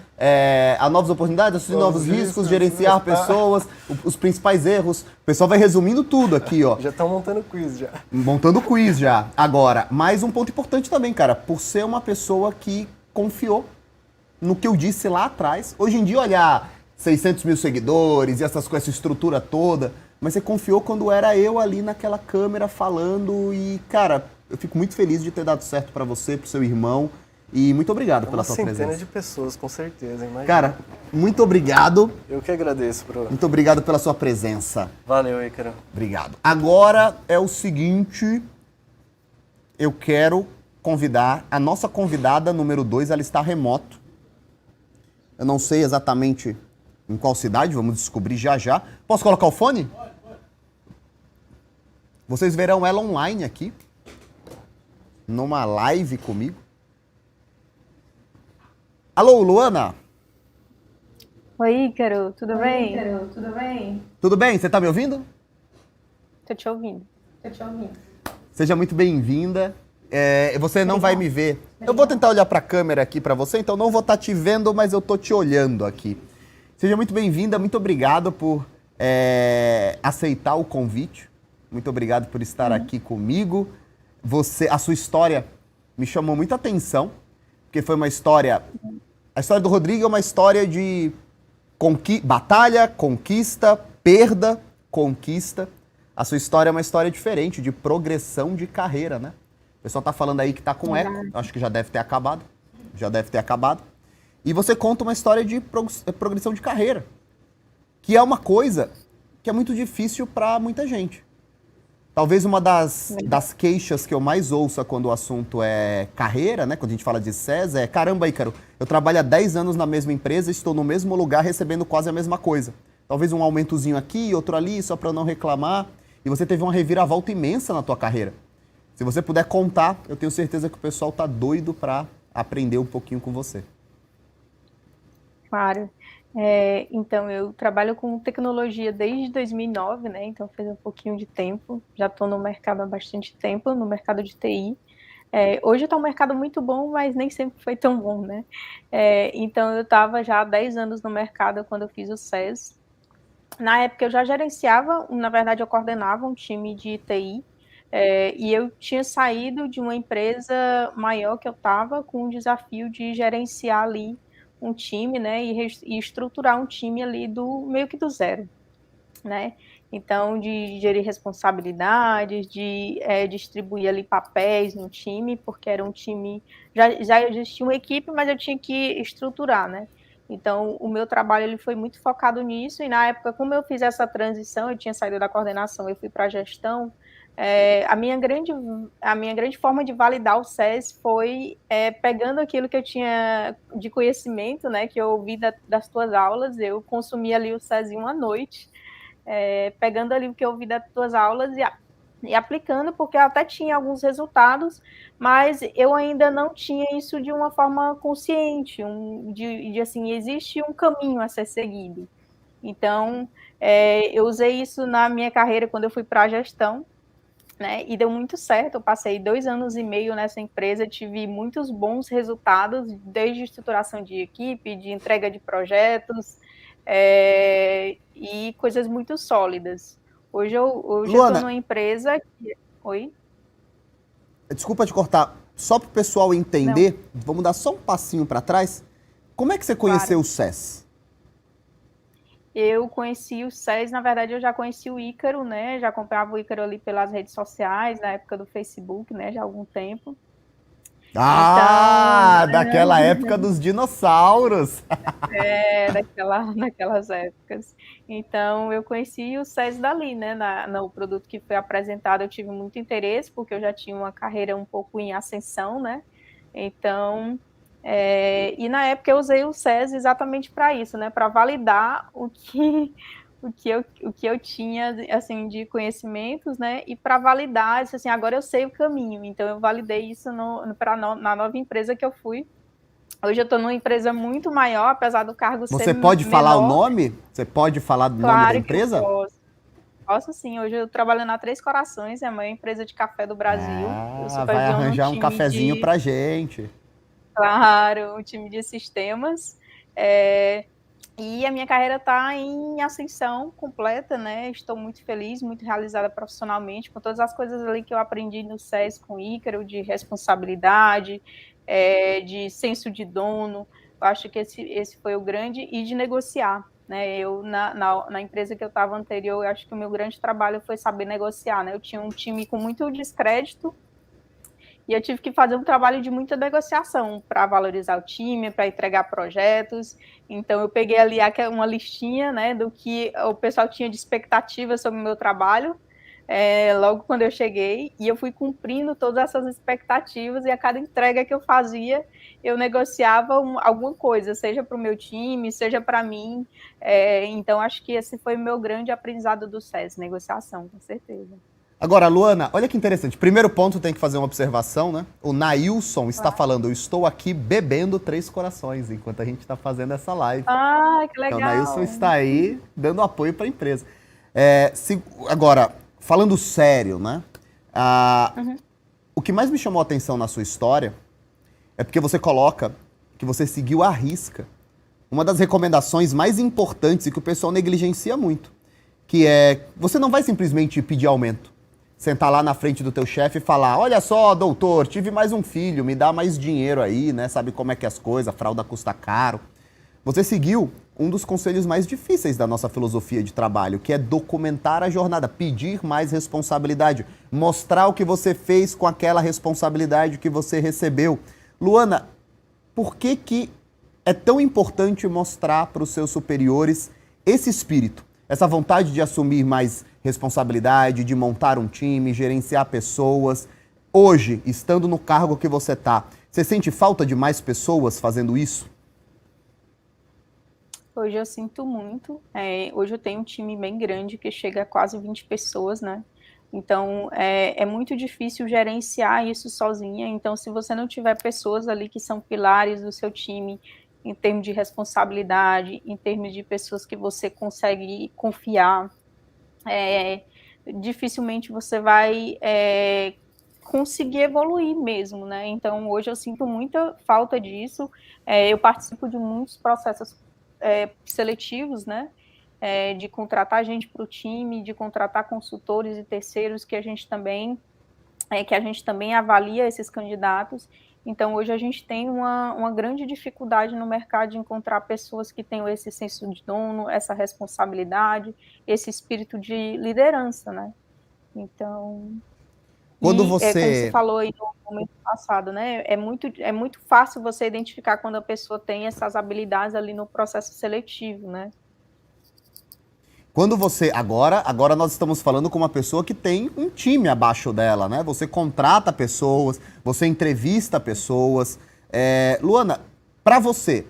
a novas oportunidades, assumir novos riscos, gerenciar pessoas, os principais erros. O pessoal vai resumindo tudo aqui, ó. Já estão montando quiz já. Montando quiz já. Agora, mais um ponto importante também, cara, por ser uma pessoa que confiou no que eu disse lá atrás. Hoje em dia, olhar 600 mil seguidores e essas coisas, essa estrutura toda, mas você confiou quando era eu ali naquela câmera falando e, cara, eu fico muito feliz de ter dado certo para você, pro seu irmão e muito obrigado pela sua presença. Uma centena de pessoas, com certeza, imagina. Cara, muito obrigado. Eu que agradeço, bro. Muito obrigado pela sua presença. Valeu, Ícaro. Obrigado. Agora é o seguinte, eu quero convidar a nossa convidada número 2, ela está remoto. Eu não sei exatamente em qual cidade, vamos descobrir já já. Posso colocar o fone? Pode. Vocês verão ela online aqui, numa live comigo. Alô, Luana? Oi, Ícaro, tudo bem? Tudo bem? Tudo bem? Você tá me ouvindo? Tô te ouvindo. Seja muito bem-vinda. Você não vai me ver. Eu vou tentar olhar para a câmera aqui para você, então não vou estar te vendo, mas eu tô te olhando aqui. Seja muito bem-vinda, muito obrigado por aceitar o convite. Muito obrigado por estar aqui comigo. A sua história me chamou muita atenção, porque foi uma história... A história do Rodrigo é uma história de batalha, conquista, perda, conquista. A sua história é uma história diferente, de progressão de carreira, né? O pessoal tá falando aí que tá com eco, acho que já deve ter acabado. E você conta uma história de progressão de carreira, que é uma coisa que é muito difícil para muita gente. Talvez uma das queixas que eu mais ouço quando o assunto é carreira, né? Quando a gente fala de SES, é: caramba, Ícaro, eu trabalho há 10 anos na mesma empresa, estou no mesmo lugar recebendo quase a mesma coisa. Talvez um aumentozinho aqui, outro ali, só para não reclamar. E você teve uma reviravolta imensa na tua carreira. Se você puder contar, eu tenho certeza que o pessoal tá doido para aprender um pouquinho com você. Claro. Então, eu trabalho com tecnologia desde 2009, né? Então, faz um pouquinho de tempo. Já estou no mercado há bastante tempo, no mercado de TI. Hoje está um mercado muito bom, mas nem sempre foi tão bom, né? Então, eu estava já há 10 anos no mercado quando eu fiz o SES. Na época, eu já gerenciava, na verdade, eu coordenava um time de TI. E eu tinha saído de uma empresa maior que eu estava com o desafio de gerenciar ali um time, né, e estruturar um time ali meio que do zero, né? Então, de gerir responsabilidades, de distribuir ali papéis no time, porque era um time, já existia uma equipe, mas eu tinha que estruturar, né? Então, o meu trabalho ele foi muito focado nisso, e na época, como eu fiz essa transição, eu tinha saído da coordenação, eu fui para a gestão. A minha grande forma de validar o SES foi pegando aquilo que eu tinha de conhecimento, né, que eu ouvi das tuas aulas, eu consumi ali o SES em uma noite, pegando ali o que eu ouvi das tuas aulas e aplicando, porque eu até tinha alguns resultados, mas eu ainda não tinha isso de uma forma consciente, assim, existe um caminho a ser seguido. Então, eu usei isso na minha carreira quando eu fui para a gestão, né, e deu muito certo. Eu passei 2 anos e meio nessa empresa, tive muitos bons resultados, desde estruturação de equipe, de entrega de projetos, e coisas muito sólidas. Hoje eu estou numa empresa que... Oi? Desculpa te cortar, só para o pessoal entender, vamos dar só um passinho para trás. Como é que você conheceu o SES? Eu conheci o SES, na verdade eu já conheci o Ícaro, né? Já acompanhava o Ícaro ali pelas redes sociais, na época do Facebook, né? Já há algum tempo. Então, daquela época dos dinossauros. Naquelas épocas. Então, eu conheci o SES dali, né? No produto que foi apresentado, eu tive muito interesse, porque eu já tinha uma carreira um pouco em ascensão, né? Então, e na época eu usei o SES exatamente para isso, né? Para validar o que eu tinha, assim, de conhecimentos, né? E para validar, assim, agora eu sei o caminho. Então, eu validei isso na nova empresa que eu fui. Hoje eu estou numa empresa muito maior, apesar do cargo ser menor. Você pode falar o nome? Você pode falar do nome da empresa? Claro que eu posso. Posso sim. Hoje eu trabalho na Três Corações, é a maior empresa de café do Brasil. Vai arranjar um cafezinho pra gente. Claro, um time de sistemas. E a minha carreira está em ascensão completa, né? Estou muito feliz, muito realizada profissionalmente, com todas as coisas ali que eu aprendi no SES com o Ícaro, de responsabilidade, de senso de dono. Eu acho que esse foi o grande, e de negociar. né? Eu, na empresa que eu estava anterior, eu acho que o meu grande trabalho foi saber negociar, né? Eu tinha um time com muito descrédito e eu tive que fazer um trabalho de muita negociação para valorizar o time, para entregar projetos. Então, eu peguei ali uma listinha, né, do que o pessoal tinha de expectativa sobre o meu trabalho, logo quando eu cheguei, e eu fui cumprindo todas essas expectativas, e a cada entrega que eu fazia, eu negociava alguma coisa, seja para o meu time, seja para mim. Então, acho que esse foi o meu grande aprendizado do SES, negociação, com certeza. Agora, Luana, olha que interessante. Primeiro ponto, tem que fazer uma observação, né? O Nailson está falando, eu estou aqui bebendo 3 corações enquanto a gente está fazendo essa live. Ah, que Então, o legal. Nailson está aí dando apoio para a empresa. Agora, falando sério, né? O que mais me chamou a atenção na sua história é porque você coloca que você seguiu à risca uma das recomendações mais importantes e que o pessoal negligencia muito, que é, você não vai simplesmente pedir aumento, sentar lá na frente do teu chefe e falar, olha só, doutor, tive mais um filho, me dá mais dinheiro aí, né? Sabe como é que é as coisas, a fralda custa caro. Você seguiu um dos conselhos mais difíceis da nossa filosofia de trabalho, que é documentar a jornada, pedir mais responsabilidade, mostrar o que você fez com aquela responsabilidade que você recebeu. Luana, por que é tão importante mostrar para os seus superiores esse espírito, essa vontade de assumir mais responsabilidade, de montar um time, gerenciar pessoas? Hoje, estando no cargo que você está, você sente falta de mais pessoas fazendo isso? Hoje eu sinto muito. Hoje eu tenho um time bem grande que chega a quase 20 pessoas, né? Então é muito difícil gerenciar isso sozinha. Então, se você não tiver pessoas ali que são pilares do seu time, em termos de responsabilidade, em termos de pessoas que você consegue confiar, dificilmente você vai conseguir evoluir mesmo, né? Então, hoje eu sinto muita falta disso. Eu participo de muitos processos seletivos, né? De contratar gente para o time, de contratar consultores e terceiros que a gente também avalia esses candidatos. Então, hoje a gente tem uma grande dificuldade no mercado de encontrar pessoas que tenham esse senso de dono, essa responsabilidade, esse espírito de liderança, né? Então, Quando como você você... falou aí no momento passado, né? É muito fácil você identificar quando a pessoa tem essas habilidades ali no processo seletivo, né? Quando você... Agora nós estamos falando com uma pessoa que tem um time abaixo dela, né? Você contrata pessoas, você entrevista pessoas. Luana, para você,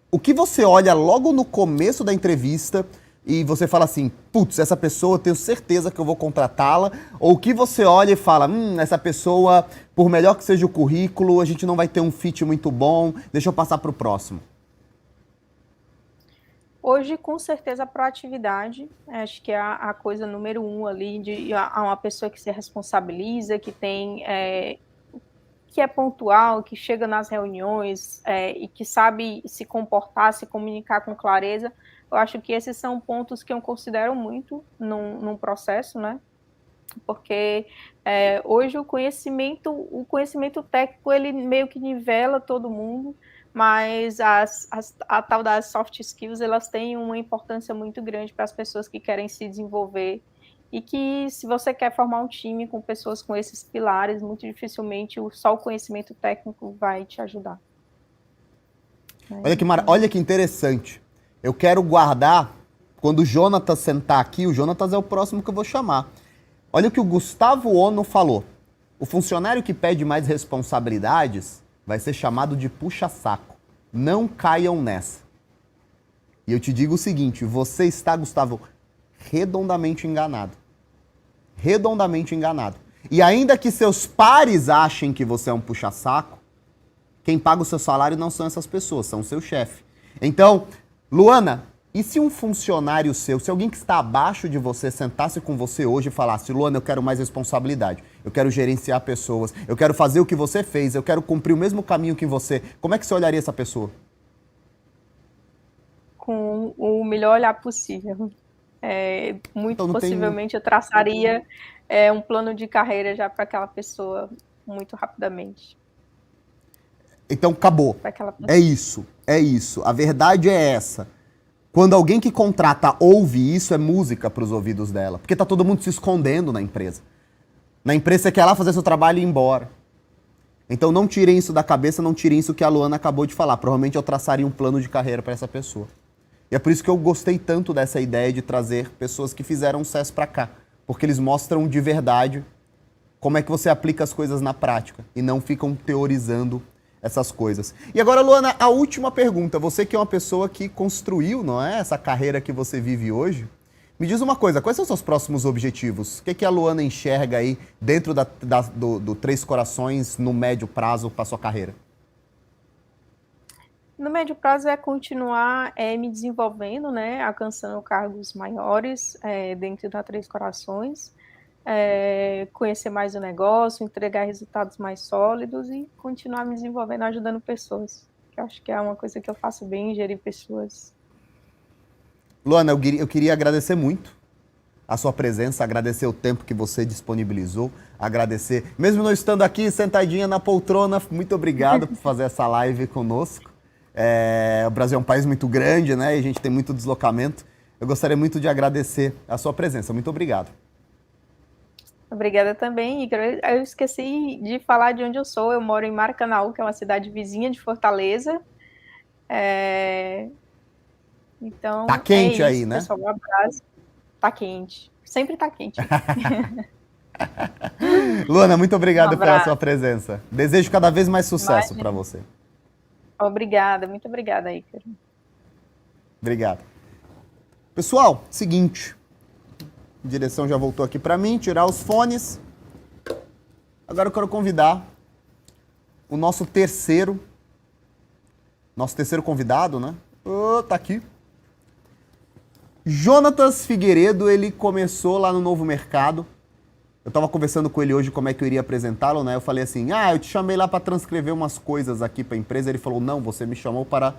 o que você olha logo no começo da entrevista e você fala assim, putz, essa pessoa eu tenho certeza que eu vou contratá-la? Ou o que você olha e fala, essa pessoa, por melhor que seja o currículo, a gente não vai ter um fit muito bom, deixa eu passar para o próximo? Hoje, com certeza, a proatividade, acho que é a coisa número 1 ali, de uma pessoa que se responsabiliza, que que é pontual, que chega nas reuniões e que sabe se comportar, se comunicar com clareza. Eu acho que esses são pontos que eu considero muito num processo, né? Porque hoje o conhecimento técnico, ele meio que nivela todo mundo, mas a tal das soft skills, elas têm uma importância muito grande para as pessoas que querem se desenvolver, e que se você quer formar um time com pessoas com esses pilares, muito dificilmente só o conhecimento técnico vai te ajudar. Olha que interessante. Eu quero guardar, quando o Jonatas sentar aqui, o Jonatas é o próximo que eu vou chamar. Olha o que o Gustavo Ono falou. O funcionário que pede mais responsabilidades vai ser chamado de puxa-saco. Não caiam nessa. E eu te digo o seguinte, você está, Gustavo, redondamente enganado. Redondamente enganado. E ainda que seus pares achem que você é um puxa-saco, quem paga o seu salário não são essas pessoas, são o seu chefe. Então, Luana, e se um funcionário seu, se alguém que está abaixo de você sentasse com você hoje e falasse, Luana, eu quero mais responsabilidade, eu quero gerenciar pessoas, eu quero fazer o que você fez, eu quero cumprir o mesmo caminho que você, como é que você olharia essa pessoa? Com o melhor olhar possível. Muito Então, possivelmente eu traçaria um plano de carreira já para aquela pessoa muito rapidamente. Então, acabou. É isso, é isso. A verdade é essa. Quando alguém que contrata ouve isso, é música para os ouvidos dela. Porque tá todo mundo se escondendo na empresa. Na empresa você quer lá fazer seu trabalho e ir embora. Então não tirem isso da cabeça, não tirem isso que a Luana acabou de falar. Provavelmente eu traçaria um plano de carreira para essa pessoa. E é por isso que eu gostei tanto dessa ideia de trazer pessoas que fizeram sucesso para cá. Porque eles mostram de verdade como é que você aplica as coisas na prática e não ficam teorizando essas coisas. E agora, Luana, a última pergunta. Você que é uma pessoa que construiu, não é, essa carreira que você vive hoje, me diz uma coisa, quais são os seus próximos objetivos? O que a Luana enxerga aí dentro do Três Corações no médio prazo para sua carreira? No médio prazo é continuar me desenvolvendo, né, alcançando cargos maiores dentro da Três Corações, conhecer mais o negócio, entregar resultados mais sólidos e continuar me desenvolvendo, ajudando pessoas. Eu acho que é uma coisa que eu faço bem, gerir pessoas. Luana, eu queria agradecer muito a sua presença, agradecer o tempo que você disponibilizou, agradecer, mesmo não estando aqui sentadinha na poltrona, muito obrigado por fazer essa live conosco. O Brasil é um país muito grande, né? E a gente tem muito deslocamento. Eu gostaria muito de agradecer a sua presença. Muito obrigado. Obrigada também, Ícaro. Eu esqueci de falar de onde eu sou. Eu moro em Maracanaú, que é uma cidade vizinha de Fortaleza. Então, tá quente isso, aí, né? Pessoal, um abraço. Tá quente. Sempre tá quente. Luana, muito obrigado pela sua presença. Desejo cada vez mais sucesso para você. Obrigada, muito obrigada, Ícaro. Obrigado. Pessoal, seguinte. A direção já voltou aqui para mim, tirar os fones. Agora eu quero convidar o nosso terceiro convidado, né? Tá aqui. Jonatas Figueiredo, ele começou lá no Novo Mercado. Eu estava conversando com ele hoje como é que eu iria apresentá-lo, né? Eu falei assim, eu te chamei lá para transcrever umas coisas aqui para a empresa. Ele falou, não, você me chamou para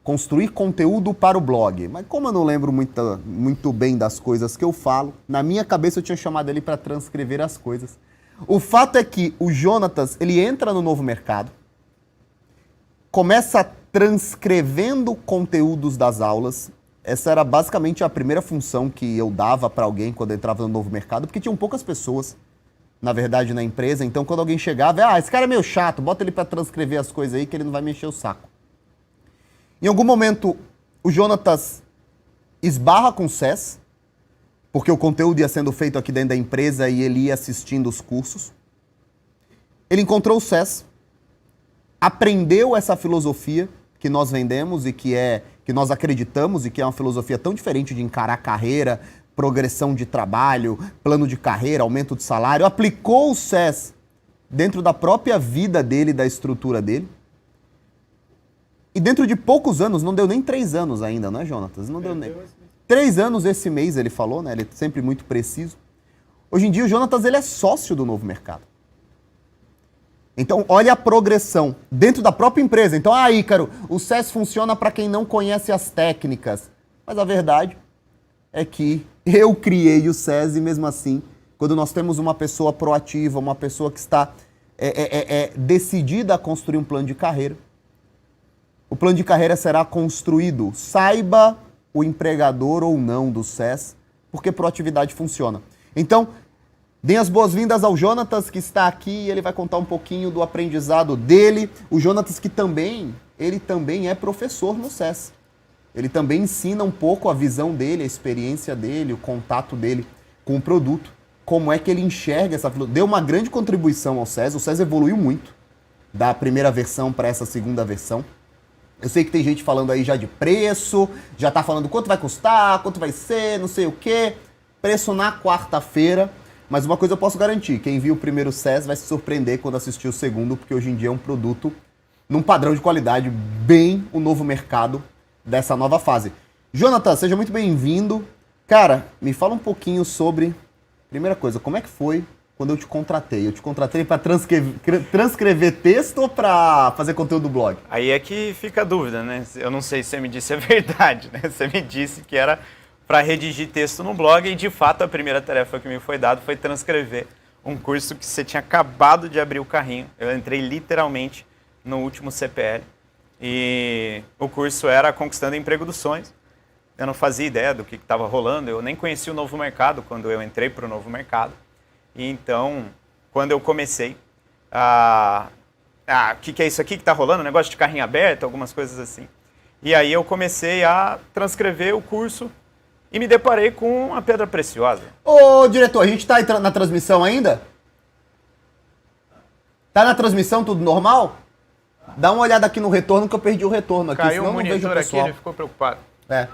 construir conteúdo para o blog. Mas como eu não lembro muito bem das coisas que eu falo, na minha cabeça eu tinha chamado ele para transcrever as coisas. O fato é que o Jonatas, ele entra no Novo Mercado, começa transcrevendo conteúdos das aulas. Essa era basicamente a primeira função que eu dava para alguém quando eu entrava no Novo Mercado, porque tinham poucas pessoas, na verdade, na empresa. Então, quando alguém chegava, esse cara é meio chato, bota ele para transcrever as coisas aí que ele não vai me encher o saco. Em algum momento, o Jonatas esbarra com o SES, porque o conteúdo ia sendo feito aqui dentro da empresa e ele ia assistindo os cursos. Ele encontrou o SES, aprendeu essa filosofia que nós vendemos e que nós acreditamos e que é uma filosofia tão diferente de encarar carreira, progressão de trabalho, plano de carreira, aumento de salário, aplicou o SES dentro da própria vida dele, da estrutura dele. E dentro de poucos anos, não deu nem 3 anos ainda, não é, Jonatas? Não deu nem 3 anos esse mês, ele falou, né? Ele é sempre muito preciso. Hoje em dia, o Jonatas, ele é sócio do Novo Mercado. Então, olha a progressão dentro da própria empresa. Então, Ícaro, o SES funciona para quem não conhece as técnicas. Mas a verdade é que eu criei o SES e mesmo assim, quando nós temos uma pessoa proativa, uma pessoa que está decidida a construir um plano de carreira, o plano de carreira será construído, saiba o empregador ou não do SES, porque proatividade funciona. Então, deem as boas-vindas ao Jonatas, que está aqui, e ele vai contar um pouquinho do aprendizado dele. O Jonatas, que ele também é professor no SES. Ele também ensina um pouco a visão dele, a experiência dele, o contato dele com o produto, como é que ele enxerga essa filosofia. Deu uma grande contribuição ao SES, o SES evoluiu muito da primeira versão para essa segunda versão. Eu sei que tem gente falando aí já de preço, já tá falando quanto vai custar, quanto vai ser, não sei o quê. Preço na quarta-feira. Mas uma coisa eu posso garantir, quem viu o primeiro SES vai se surpreender quando assistir o segundo, porque hoje em dia é um produto num padrão de qualidade bem o Novo Mercado dessa nova fase. Jonatas, seja muito bem-vindo. Cara, me fala um pouquinho sobre, primeira coisa, como é que foi quando eu te contratei? Eu te contratei para transcrever texto ou para fazer conteúdo do blog? Aí é que fica a dúvida, né? Eu não sei se você me disse a verdade, né? Você me disse que era para redigir texto no blog e, de fato, a primeira tarefa que me foi dada foi transcrever um curso que você tinha acabado de abrir o carrinho. Eu entrei literalmente no último CPL e o curso era Conquistando o Emprego dos Sonhos. eu não fazia ideia do que estava rolando, eu nem conhecia o novo mercado quando eu entrei para o novo mercado. E então, quando eu comecei o que é isso aqui que está rolando? Negócio de carrinho aberto, algumas coisas assim. E aí eu comecei a transcrever o curso e me deparei com uma pedra preciosa. Ô, diretor, a gente tá na transmissão ainda? Tá na transmissão tudo normal? Dá uma olhada aqui no retorno, que eu perdi o retorno aqui, Caiu senão o eu não vejo o monitor aqui, pessoal. ele ficou preocupado. É.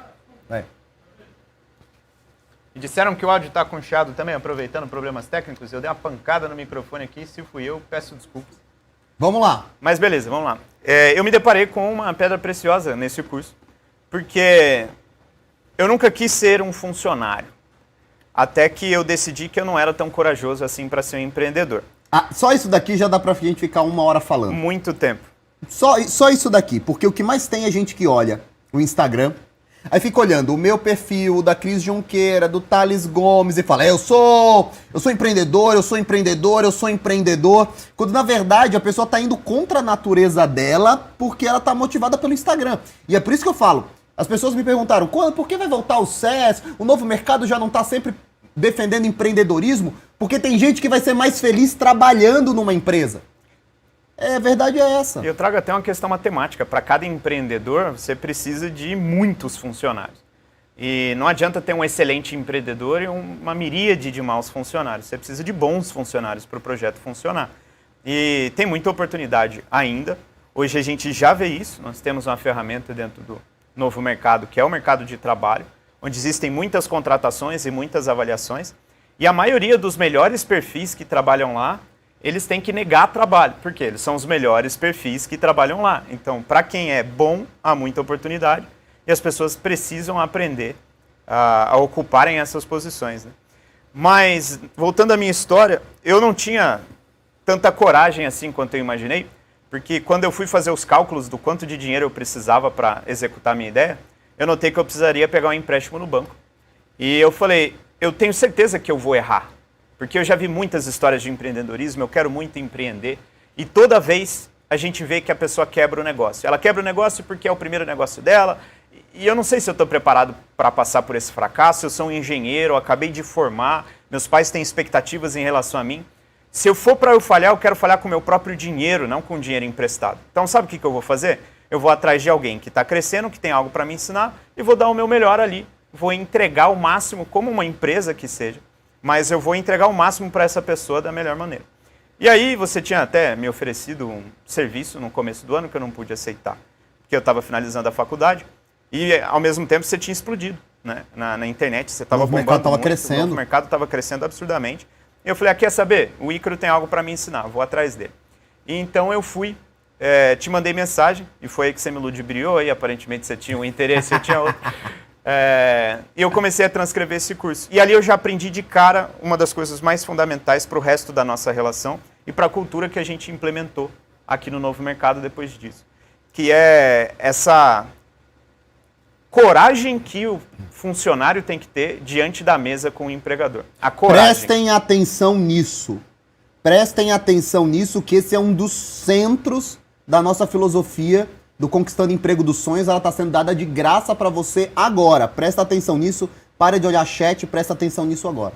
E disseram que o áudio está com chiado também, aproveitando problemas técnicos. Eu dei uma pancada no microfone aqui, se fui eu, peço desculpas. Vamos lá. Mas beleza, vamos lá. Eu me deparei com uma pedra preciosa nesse curso, porque eu nunca quis ser um funcionário, até que eu decidi que eu não era tão corajoso assim para ser um empreendedor. Ah, só isso daqui já dá pra gente ficar 1 hora falando. Muito tempo. Só isso daqui, porque o que mais tem é gente que olha o Instagram, aí fica olhando o meu perfil, o da Cris Junqueira, do Thales Gomes e fala, eu sou empreendedor, eu sou empreendedor, eu sou empreendedor. Quando na verdade a pessoa tá indo contra a natureza dela porque ela tá motivada pelo Instagram. E é por isso que eu falo, as pessoas me perguntaram, por que vai voltar o SES? O novo mercado já não tá sempre defendendo empreendedorismo? Porque tem gente que vai ser mais feliz trabalhando numa empresa. A verdade é essa. Eu trago até uma questão matemática. Para cada empreendedor, você precisa de muitos funcionários. E não adianta ter um excelente empreendedor e uma miríade de maus funcionários. Você precisa de bons funcionários para o projeto funcionar. E tem muita oportunidade ainda. Hoje a gente já vê isso. Nós temos uma ferramenta dentro do novo mercado, que é o mercado de trabalho, onde existem muitas contratações e muitas avaliações. E a maioria dos melhores perfis que trabalham lá, eles têm que negar trabalho, porque eles são os melhores perfis que trabalham lá. Então, para quem é bom, há muita oportunidade e as pessoas precisam aprender a ocuparem essas posições, né? Mas, voltando à minha história, eu não tinha tanta coragem assim quanto eu imaginei, porque quando eu fui fazer os cálculos do quanto de dinheiro eu precisava para executar a minha ideia, eu notei que eu precisaria pegar um empréstimo no banco. E eu falei, eu tenho certeza que eu vou errar. Porque eu já vi muitas histórias de empreendedorismo, eu quero muito empreender. E toda vez a gente vê que a pessoa quebra o negócio. Ela quebra o negócio porque é o primeiro negócio dela. E eu não sei se eu estou preparado para passar por esse fracasso. Eu sou um engenheiro, eu acabei de formar. Meus pais têm expectativas em relação a mim. Se eu for para eu falhar, eu quero falhar com o meu próprio dinheiro, não com dinheiro emprestado. Então sabe o que eu vou fazer? Eu vou atrás de alguém que está crescendo, que tem algo para me ensinar. E vou dar o meu melhor ali. Vou entregar o máximo, como uma empresa que seja. Mas eu vou entregar o máximo para essa pessoa da melhor maneira. E aí você tinha até me oferecido um serviço no começo do ano que eu não pude aceitar, porque eu estava finalizando a faculdade e ao mesmo tempo você tinha explodido, né? Na internet, você estava bombando mercado tava muito, crescendo. o mercado estava crescendo absurdamente. E eu falei, quer saber? O Ícaro tem algo para me ensinar, vou atrás dele. E então eu fui, te mandei mensagem e foi aí que você me ludibriou e aparentemente você tinha um interesse, eu tinha outro. E eu comecei a transcrever esse curso. E ali eu já aprendi de cara uma das coisas mais fundamentais para o resto da nossa relação e para a cultura que a gente implementou aqui no novo mercado depois disso. Que é essa coragem que o funcionário tem que ter diante da mesa com o empregador. A coragem. Prestem atenção nisso. Prestem atenção nisso, que esse é um dos centros da nossa filosofia do Conquistando Emprego dos Sonhos. Ela está sendo dada de graça para você agora. Presta atenção nisso, para de olhar chat, presta atenção nisso agora.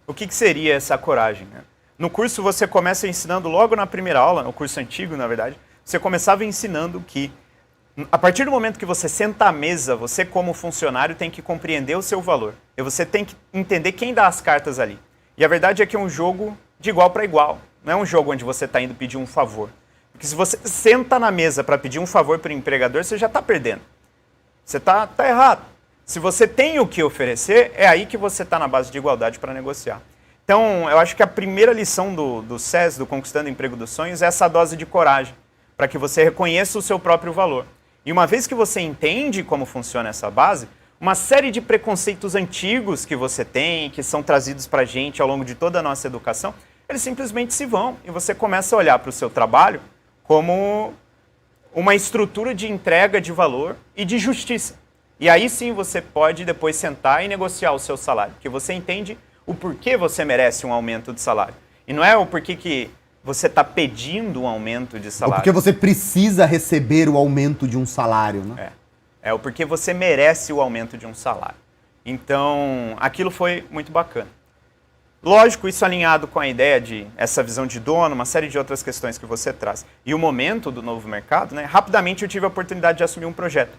O que seria essa coragem, né? No curso você começa ensinando logo na primeira aula, no curso antigo, na verdade, você começava ensinando que a partir do momento que você senta à mesa, você como funcionário tem que compreender o seu valor. E você tem que entender quem dá as cartas ali. E a verdade é que é um jogo de igual para igual. Não é um jogo onde você está indo pedir um favor. Porque se você senta na mesa para pedir um favor para o empregador, você já está perdendo. Você está errado. Se você tem o que oferecer, é aí que você está na base de igualdade para negociar. Então, eu acho que a primeira lição do SES, do Conquistando Emprego dos Sonhos, é essa dose de coragem, para que você reconheça o seu próprio valor. E uma vez que você entende como funciona essa base, uma série de preconceitos antigos que você tem, que são trazidos para a gente ao longo de toda a nossa educação, eles simplesmente se vão. E você começa a olhar para o seu trabalho como uma estrutura de entrega de valor e de justiça. E aí sim você pode depois sentar e negociar o seu salário, porque você entende o porquê você merece um aumento de salário. E não é o porquê que você está pedindo um aumento de Ou salário. porque você precisa receber o aumento de um salário, né? é o porquê você merece o aumento de um salário. Então, aquilo foi muito bacana. Lógico, isso alinhado com a ideia de essa visão de dono, uma série de outras questões que você traz. E o momento do novo mercado, né, rapidamente eu tive a oportunidade de assumir um projeto.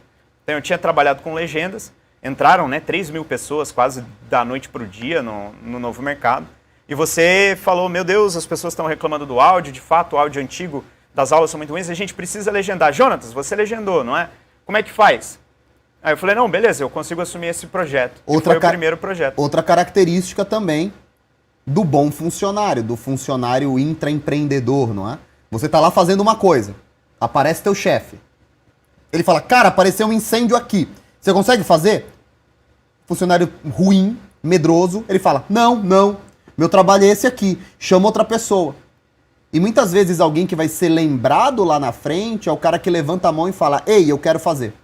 Então, eu tinha trabalhado com legendas, entraram 3 mil pessoas quase da noite para o dia no novo mercado. E você falou, meu Deus, as pessoas estão reclamando do áudio, de fato o áudio antigo das aulas são muito ruins, a gente precisa legendar. Jonatas, você legendou, não é? Como é que faz? Aí eu falei, não, beleza, eu consigo assumir esse projeto. Foi o primeiro projeto. Outra característica também do bom funcionário, do funcionário intraempreendedor, não é? Você tá lá fazendo uma coisa, aparece teu chefe. Ele fala, cara, apareceu um incêndio aqui. Você consegue fazer? Funcionário ruim, medroso, ele fala, não, meu trabalho é esse aqui, chama outra pessoa. E muitas vezes alguém que vai ser lembrado lá na frente é o cara que levanta a mão e fala, ei, eu quero fazer.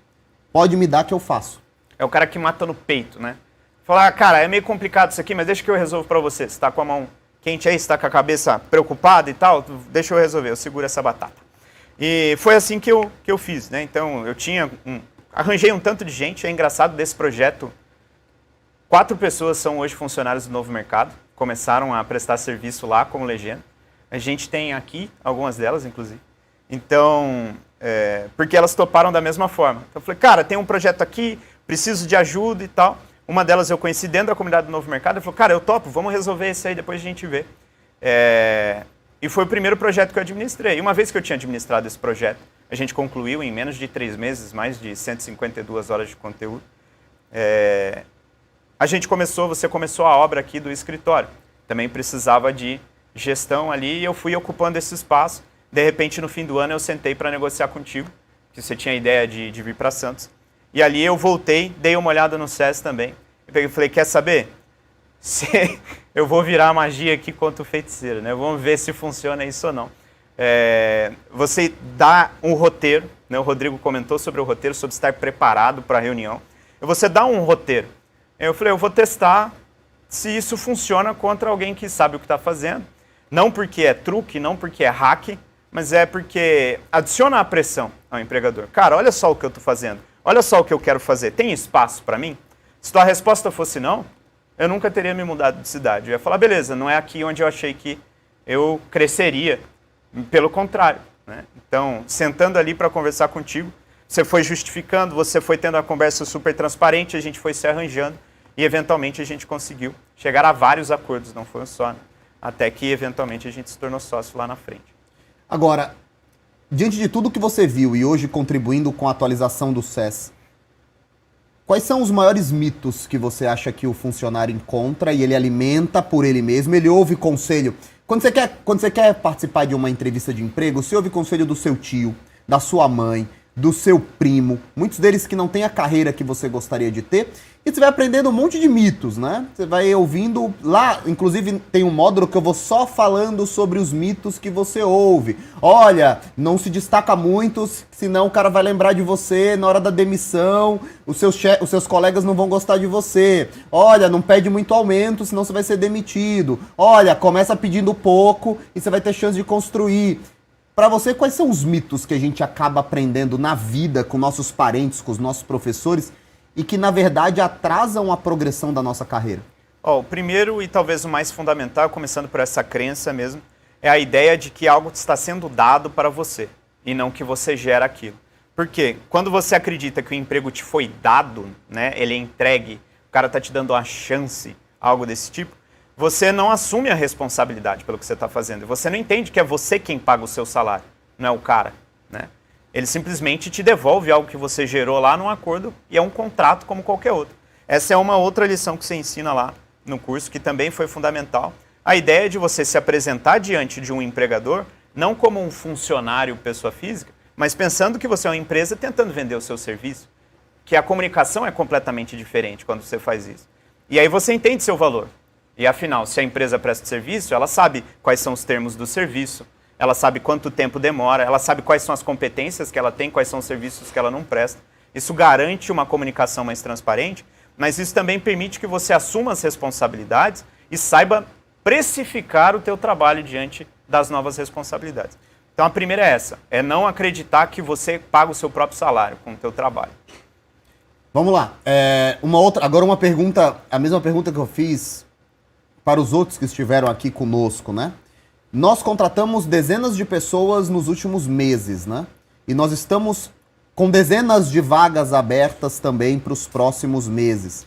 Pode me dar que eu faço. É o cara que mata no peito, né? Falar, cara, é meio complicado isso aqui, mas deixa que eu resolvo pra você. Você tá com a mão quente aí, você tá com a cabeça preocupada e tal, deixa eu resolver, eu seguro essa batata. E foi assim que eu fiz, né? Então, arranjei um tanto de gente, é engraçado desse projeto. 4 pessoas são hoje funcionários do Novo Mercado, começaram a prestar serviço lá como legenda. A gente tem aqui, algumas delas, inclusive. Então, porque elas toparam da mesma forma. Então, eu falei, cara, tem um projeto aqui, preciso de ajuda e tal. Uma delas eu conheci dentro da comunidade do Novo Mercado. Ele falou, cara, eu topo, vamos resolver isso aí, depois a gente vê. E foi o primeiro projeto que eu administrei. E uma vez que eu tinha administrado esse projeto, a gente concluiu em menos de 3 meses, mais de 152 horas de conteúdo. Você começou a obra aqui do escritório. Também precisava de gestão ali e eu fui ocupando esse espaço. De repente, no fim do ano, eu sentei para negociar contigo, que você tinha a ideia de vir para Santos. E ali eu voltei, dei uma olhada no SES também. E falei, quer saber? Eu vou virar a magia aqui contra o feiticeiro, né? Vamos ver se funciona isso ou não. Você dá um roteiro, né? O Rodrigo comentou sobre o roteiro, sobre estar preparado para a reunião. E você dá um roteiro. Eu falei, eu vou testar se isso funciona contra alguém que sabe o que está fazendo. Não porque é truque, não porque é hack, mas é porque adiciona a pressão ao empregador. Cara, olha só o que eu estou fazendo. Olha só o que eu quero fazer. Tem espaço para mim? Se tua resposta fosse não, eu nunca teria me mudado de cidade. Eu ia falar, beleza, não é aqui onde eu achei que eu cresceria. Pelo contrário, né? Então, sentando ali para conversar contigo, você foi justificando, você foi tendo uma conversa super transparente, a gente foi se arranjando e, eventualmente, a gente conseguiu chegar a vários acordos, não foi um só, né? Até que, eventualmente, a gente se tornou sócio lá na frente. Agora, diante de tudo que você viu e hoje contribuindo com a atualização do SES, quais são os maiores mitos que você acha que o funcionário encontra e ele alimenta por ele mesmo? Ele ouve conselho. Quando você quer participar de uma entrevista de emprego, você ouve conselho do seu tio, da sua mãe, do seu primo, muitos deles que não têm a carreira que você gostaria de ter, e você vai aprendendo um monte de mitos, né? Você vai ouvindo lá, inclusive tem um módulo que eu vou só falando sobre os mitos que você ouve. Olha, não se destaca muito, senão o cara vai lembrar de você na hora da demissão, os seus colegas não vão gostar de você. Olha, não pede muito aumento, senão você vai ser demitido. Olha, começa pedindo pouco e você vai ter chance de construir. Para você, quais são os mitos que a gente acaba aprendendo na vida com nossos parentes, com os nossos professores e que, na verdade, atrasam a progressão da nossa carreira? O primeiro e talvez o mais fundamental, começando por essa crença mesmo, é a ideia de que algo está sendo dado para você e não que você gera aquilo. Por quê? Quando você acredita que o emprego te foi dado, né, ele é entregue, o cara está te dando uma chance, algo desse tipo, você não assume a responsabilidade pelo que você está fazendo. Você não entende que é você quem paga o seu salário, não é o cara, né? Ele simplesmente te devolve algo que você gerou lá num acordo e é um contrato como qualquer outro. Essa é uma outra lição que você ensina lá no curso, que também foi fundamental. A ideia de você se apresentar diante de um empregador, não como um funcionário pessoa física, mas pensando que você é uma empresa tentando vender o seu serviço, que a comunicação é completamente diferente quando você faz isso. E aí você entende seu valor. E afinal, se a empresa presta serviço, ela sabe quais são os termos do serviço, ela sabe quanto tempo demora, ela sabe quais são as competências que ela tem, quais são os serviços que ela não presta. Isso garante uma comunicação mais transparente, mas isso também permite que você assuma as responsabilidades e saiba precificar o teu trabalho diante das novas responsabilidades. Então a primeira é essa, é não acreditar que você paga o seu próprio salário com o teu trabalho. Vamos lá. Agora uma pergunta, a mesma pergunta que eu fiz para os outros que estiveram aqui conosco, né? Nós contratamos dezenas de pessoas nos últimos meses, né? E nós estamos com dezenas de vagas abertas também para os próximos meses.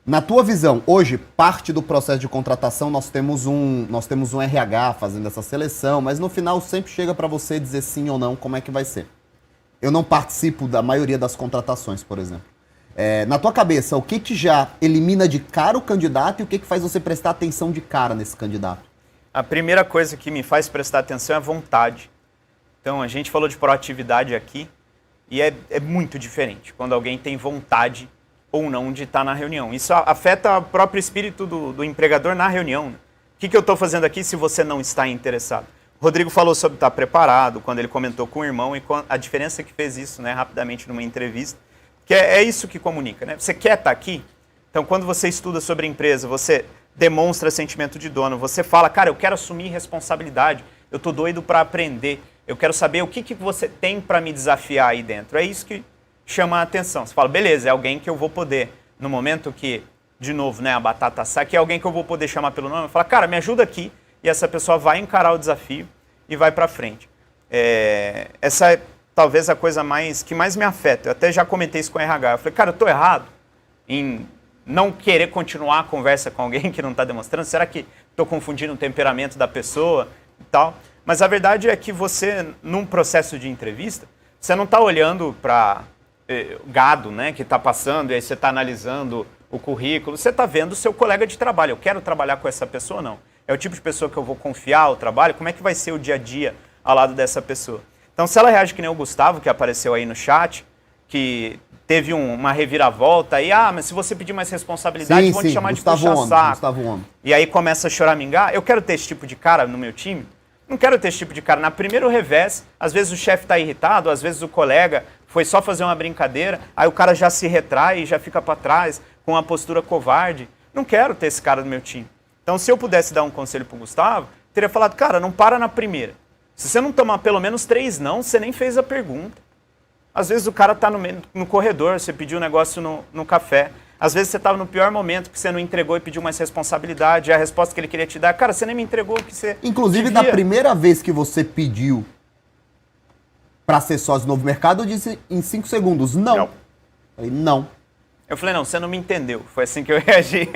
Na tua visão, hoje, parte do processo de contratação, nós temos um RH fazendo essa seleção, mas no final sempre chega para você dizer sim ou não como é que vai ser. Eu não participo da maioria das contratações, por exemplo. Na tua cabeça, o que já elimina de cara o candidato e o que faz você prestar atenção de cara nesse candidato? A primeira coisa que me faz prestar atenção é a vontade. Então, a gente falou de proatividade aqui e é muito diferente quando alguém tem vontade ou não de estar na reunião. Isso afeta o próprio espírito do empregador na reunião. Né? O que eu estou fazendo aqui se você não está interessado? O Rodrigo falou sobre estar preparado, quando ele comentou com o irmão, e a diferença que fez isso, né, rapidamente numa entrevista, que é isso que comunica. Né? Você quer estar aqui? Então, quando você estuda sobre a empresa, você demonstra sentimento de dono, você fala, cara, eu quero assumir responsabilidade, eu estou doido para aprender, eu quero saber o que você tem para me desafiar aí dentro. É isso que chama a atenção. Você fala, beleza, é alguém que eu vou poder, no momento que, de novo, né, a batata assar, que é alguém que eu vou poder chamar pelo nome, falar, cara, me ajuda aqui, e essa pessoa vai encarar o desafio e vai para frente. Essa é talvez a coisa que mais me afeta. Eu até já comentei isso com o RH. Eu falei, cara, eu estou errado em não querer continuar a conversa com alguém que não está demonstrando? Será que estou confundindo o temperamento da pessoa e tal? Mas a verdade é que você, num processo de entrevista, você não está olhando para gado, né, que está passando, e aí você está analisando o currículo, você está vendo o seu colega de trabalho. Eu quero trabalhar com essa pessoa ou não? É o tipo de pessoa que eu vou confiar o trabalho? Como é que vai ser o dia a dia ao lado dessa pessoa? Então, se ela reage que nem o Gustavo, que apareceu aí no chat, que teve uma reviravolta, aí, mas se você pedir mais responsabilidade, vão te chamar Gustavo de puxa-saco. Homem. E aí começa a choramingar. Eu quero ter esse tipo de cara no meu time? Não quero ter esse tipo de cara. Na primeiro revés, às vezes o chefe está irritado, às vezes o colega foi só fazer uma brincadeira, aí o cara já se retrai e já fica para trás com uma postura covarde. Não quero ter esse cara no meu time. Então, se eu pudesse dar um conselho pro Gustavo, teria falado, cara, não para na primeira. Se você não tomar pelo menos 3 não, você nem fez a pergunta. Às vezes o cara está no corredor, você pediu um negócio no café. Às vezes você estava no pior momento que você não entregou e pediu mais responsabilidade. A resposta que ele queria te dar, cara, você nem me entregou o que você Inclusive, devia. da primeira vez que você pediu para ser sócio do Novo Mercado, eu disse em 5 segundos, não. Não. Falei, não. Eu falei, não, você não me entendeu. Foi assim que eu reagi.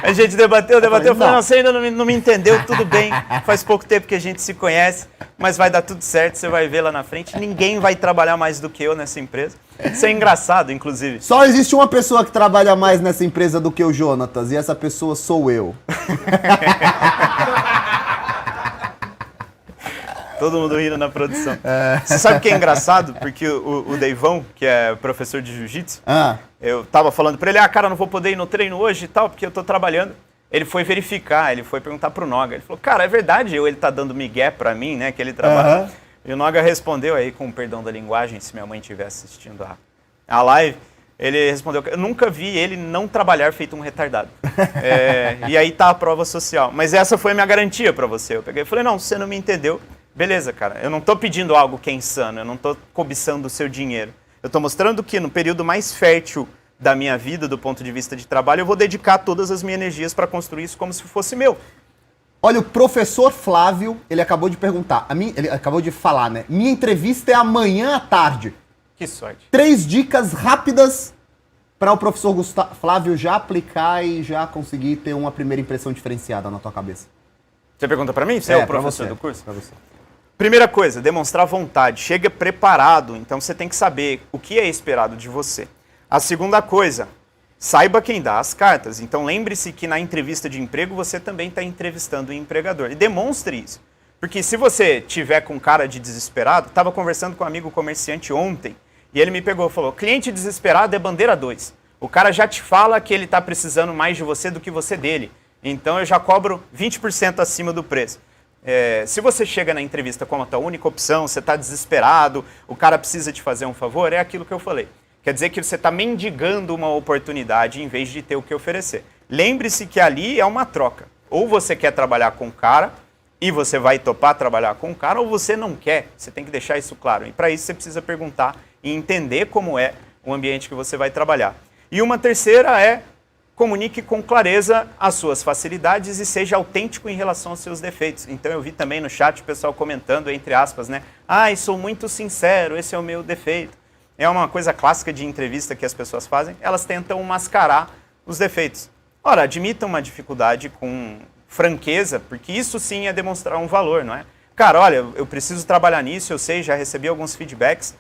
A gente debateu, eu falei, não, você ainda não me entendeu, tudo bem. Faz pouco tempo que a gente se conhece, mas vai dar tudo certo, você vai ver lá na frente. Ninguém vai trabalhar mais do que eu nessa empresa. Isso é engraçado, inclusive. Só existe uma pessoa que trabalha mais nessa empresa do que o Jonatas, e essa pessoa sou eu. Todo mundo rindo na produção. Você sabe o que é engraçado? Porque o Deivão, que é professor de jiu-jitsu, eu tava falando pra ele, cara, não vou poder ir no treino hoje e tal, porque eu tô trabalhando. Ele foi verificar, ele foi perguntar pro Noga. Ele falou, cara, é verdade, ele tá dando migué pra mim, né, que ele trabalha. E o Noga respondeu aí, com perdão da linguagem, se minha mãe estiver assistindo a live, ele respondeu, eu nunca vi ele não trabalhar feito um retardado. E aí tá a prova social. Mas essa foi a minha garantia pra você. Eu peguei e falei, não, você não me entendeu. Beleza, cara, eu não estou pedindo algo que é insano, eu não estou cobiçando o seu dinheiro. Eu estou mostrando que no período mais fértil da minha vida, do ponto de vista de trabalho, eu vou dedicar todas as minhas energias para construir isso como se fosse meu. Olha, o professor Flávio, ele acabou de perguntar, ele acabou de falar, né? Minha entrevista é amanhã à tarde. Que sorte. 3 dicas rápidas para o professor Flávio já aplicar e já conseguir ter uma primeira impressão diferenciada na tua cabeça. Você pergunta para mim? Você é o professor você, do curso? Para você. Primeira coisa, demonstrar vontade. Chega preparado, então você tem que saber o que é esperado de você. A segunda coisa, saiba quem dá as cartas. Então lembre-se que na entrevista de emprego você também está entrevistando o empregador. E demonstre isso. Porque se você tiver com cara de desesperado, estava conversando com um amigo comerciante ontem, e ele me pegou e falou, cliente desesperado é bandeira 2. O cara já te fala que ele está precisando mais de você do que você dele. Então eu já cobro 20% acima do preço. Se você chega na entrevista como a tua única opção, você está desesperado, o cara precisa te fazer um favor, é aquilo que eu falei. Quer dizer que você está mendigando uma oportunidade em vez de ter o que oferecer. Lembre-se que ali é uma troca. Ou você quer trabalhar com o cara e você vai topar trabalhar com o cara, ou você não quer. Você tem que deixar isso claro. E para isso você precisa perguntar e entender como é o ambiente que você vai trabalhar. E uma terceira é comunique com clareza as suas facilidades e seja autêntico em relação aos seus defeitos. Então eu vi também no chat o pessoal comentando, entre aspas, né? Ai, sou muito sincero, esse é o meu defeito. É uma coisa clássica de entrevista que as pessoas fazem, elas tentam mascarar os defeitos. Ora, admitam uma dificuldade com franqueza, porque isso sim é demonstrar um valor, não é? Cara, olha, eu preciso trabalhar nisso, eu sei, já recebi alguns feedbacks,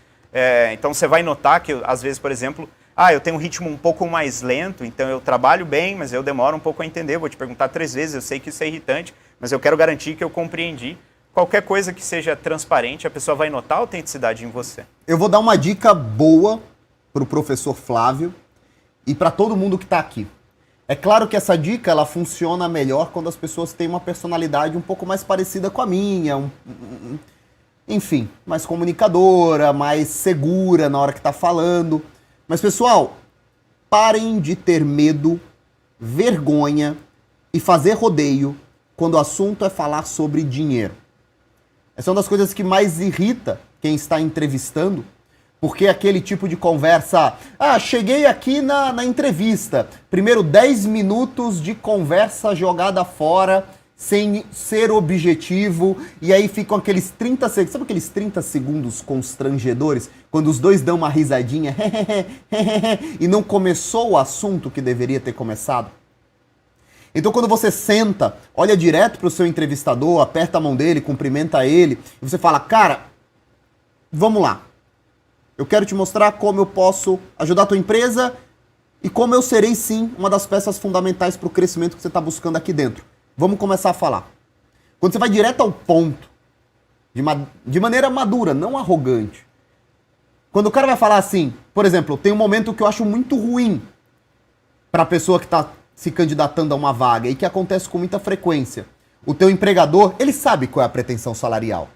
então você vai notar que, às vezes, por exemplo, eu tenho um ritmo um pouco mais lento, então eu trabalho bem, mas eu demoro um pouco a entender, vou te perguntar 3 vezes, eu sei que isso é irritante, mas eu quero garantir que eu compreendi. Qualquer coisa que seja transparente, a pessoa vai notar a autenticidade em você. Eu vou dar uma dica boa para o professor Flávio e para todo mundo que está aqui. É claro que essa dica ela funciona melhor quando as pessoas têm uma personalidade um pouco mais parecida com a minha, enfim, mais comunicadora, mais segura na hora que está falando. Mas, pessoal, parem de ter medo, vergonha e fazer rodeio quando o assunto é falar sobre dinheiro. Essa é uma das coisas que mais irrita quem está entrevistando, porque é aquele tipo de conversa, cheguei aqui na entrevista, primeiro 10 minutos de conversa jogada fora, sem ser objetivo, e aí ficam aqueles 30 segundos, sabe aqueles 30 segundos constrangedores? Quando os dois dão uma risadinha, e não começou o assunto que deveria ter começado? Então quando você senta, olha direto para o seu entrevistador, aperta a mão dele, cumprimenta ele, e você fala, cara, vamos lá. Eu quero te mostrar como eu posso ajudar a tua empresa e como eu serei, sim, uma das peças fundamentais para o crescimento que você está buscando aqui dentro. Vamos começar a falar. Quando você vai direto ao ponto, de maneira madura, não arrogante. Quando o cara vai falar assim, por exemplo, tem um momento que eu acho muito ruim para a pessoa que está se candidatando a uma vaga e que acontece com muita frequência. O teu empregador, ele sabe qual é a pretensão salarial.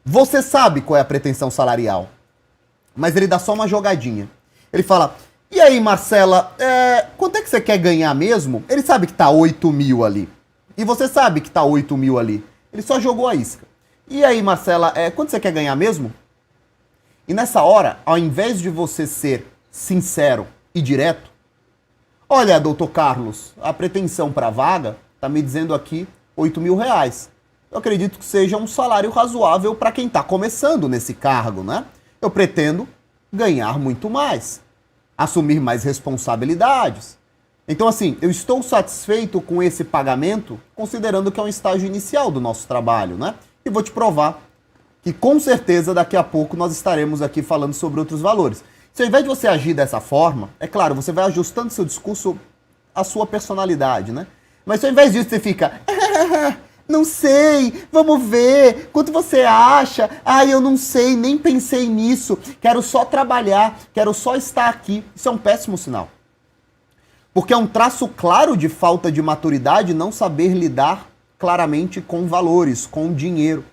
Você sabe qual é a pretensão salarial. Mas ele dá só uma jogadinha. Ele fala, e aí, Marcela, quanto é que você quer ganhar mesmo? Ele sabe que tá 8 mil ali. E você sabe que tá 8 mil ali. Ele só jogou a isca. E aí, Marcela, quanto você quer ganhar mesmo? E nessa hora, ao invés de você ser sincero e direto, olha, doutor Carlos, a pretensão para a vaga tá me dizendo aqui 8 mil reais. Eu acredito que seja um salário razoável para quem tá começando nesse cargo, né? Eu pretendo ganhar muito mais, assumir mais responsabilidades. Então, assim, eu estou satisfeito com esse pagamento, considerando que é um estágio inicial do nosso trabalho, né? E vou te provar que, com certeza, daqui a pouco nós estaremos aqui falando sobre outros valores. Se ao invés de você agir dessa forma, é claro, você vai ajustando seu discurso à sua personalidade, né? Mas se ao invés disso você fica... Não sei, vamos ver, quanto você acha? Eu não sei, nem pensei nisso, quero só trabalhar, quero só estar aqui. Isso é um péssimo sinal. Porque é um traço claro de falta de maturidade não saber lidar claramente com valores, com dinheiro.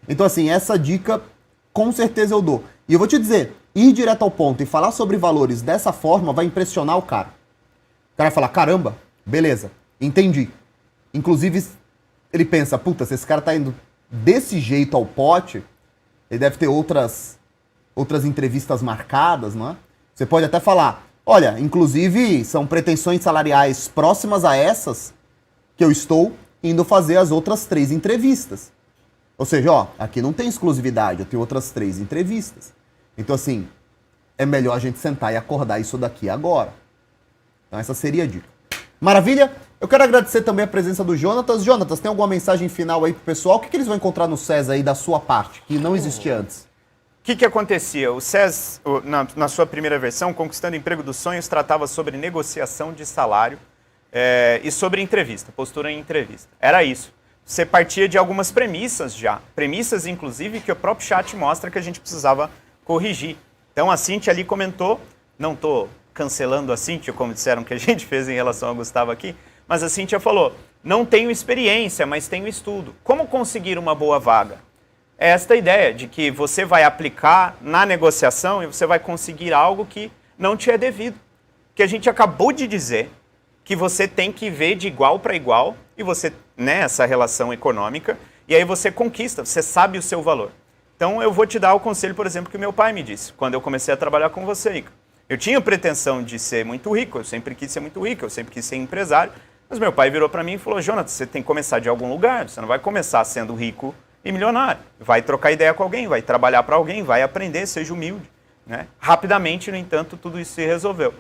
Então, assim, essa dica com certeza eu dou. E eu vou te dizer, ir direto ao ponto e falar sobre valores dessa forma vai impressionar o cara. O cara vai falar, caramba, beleza, entendi. Inclusive, ele pensa, puta, se esse cara tá indo desse jeito ao pote, ele deve ter outras entrevistas marcadas, não é? Você pode até falar, olha, inclusive são pretensões salariais próximas a essas que eu estou indo fazer as outras 3 entrevistas. Ou seja, aqui não tem exclusividade, eu tenho outras 3 entrevistas. Então, assim, é melhor a gente sentar e acordar isso daqui agora. Então, essa seria a dica. Maravilha? Eu quero agradecer também a presença do Jonatas. Jonatas, tem alguma mensagem final aí pro pessoal? O que eles vão encontrar no SES aí da sua parte, que não existia antes? O que acontecia? O SES, na sua primeira versão, Conquistando o Emprego dos Sonhos, tratava sobre negociação de salário e sobre entrevista, postura em entrevista. Era isso. Você partia de algumas premissas já. Premissas, inclusive, que o próprio chat mostra que a gente precisava corrigir. Então, a Cíntia ali comentou, não estou cancelando a Cíntia, como disseram que a gente fez em relação ao Gustavo aqui, mas a Cíntia falou, não tenho experiência, mas tenho estudo. Como conseguir uma boa vaga? É esta ideia de que você vai aplicar na negociação e você vai conseguir algo que não te é devido. Que a gente acabou de dizer que você tem que ver de igual para igual e você, né, essa relação econômica, e aí você conquista, você sabe o seu valor. Então eu vou te dar o conselho, por exemplo, que o meu pai me disse, quando eu comecei a trabalhar com você, Ica. Eu tinha pretensão de ser muito rico, eu sempre quis ser muito rico, eu sempre quis ser empresário, mas meu pai virou para mim e falou, Jonathan, você tem que começar de algum lugar, você não vai começar sendo rico e milionário. Vai trocar ideia com alguém, vai trabalhar para alguém, vai aprender, seja humilde. Né? Rapidamente, no entanto, tudo isso se resolveu.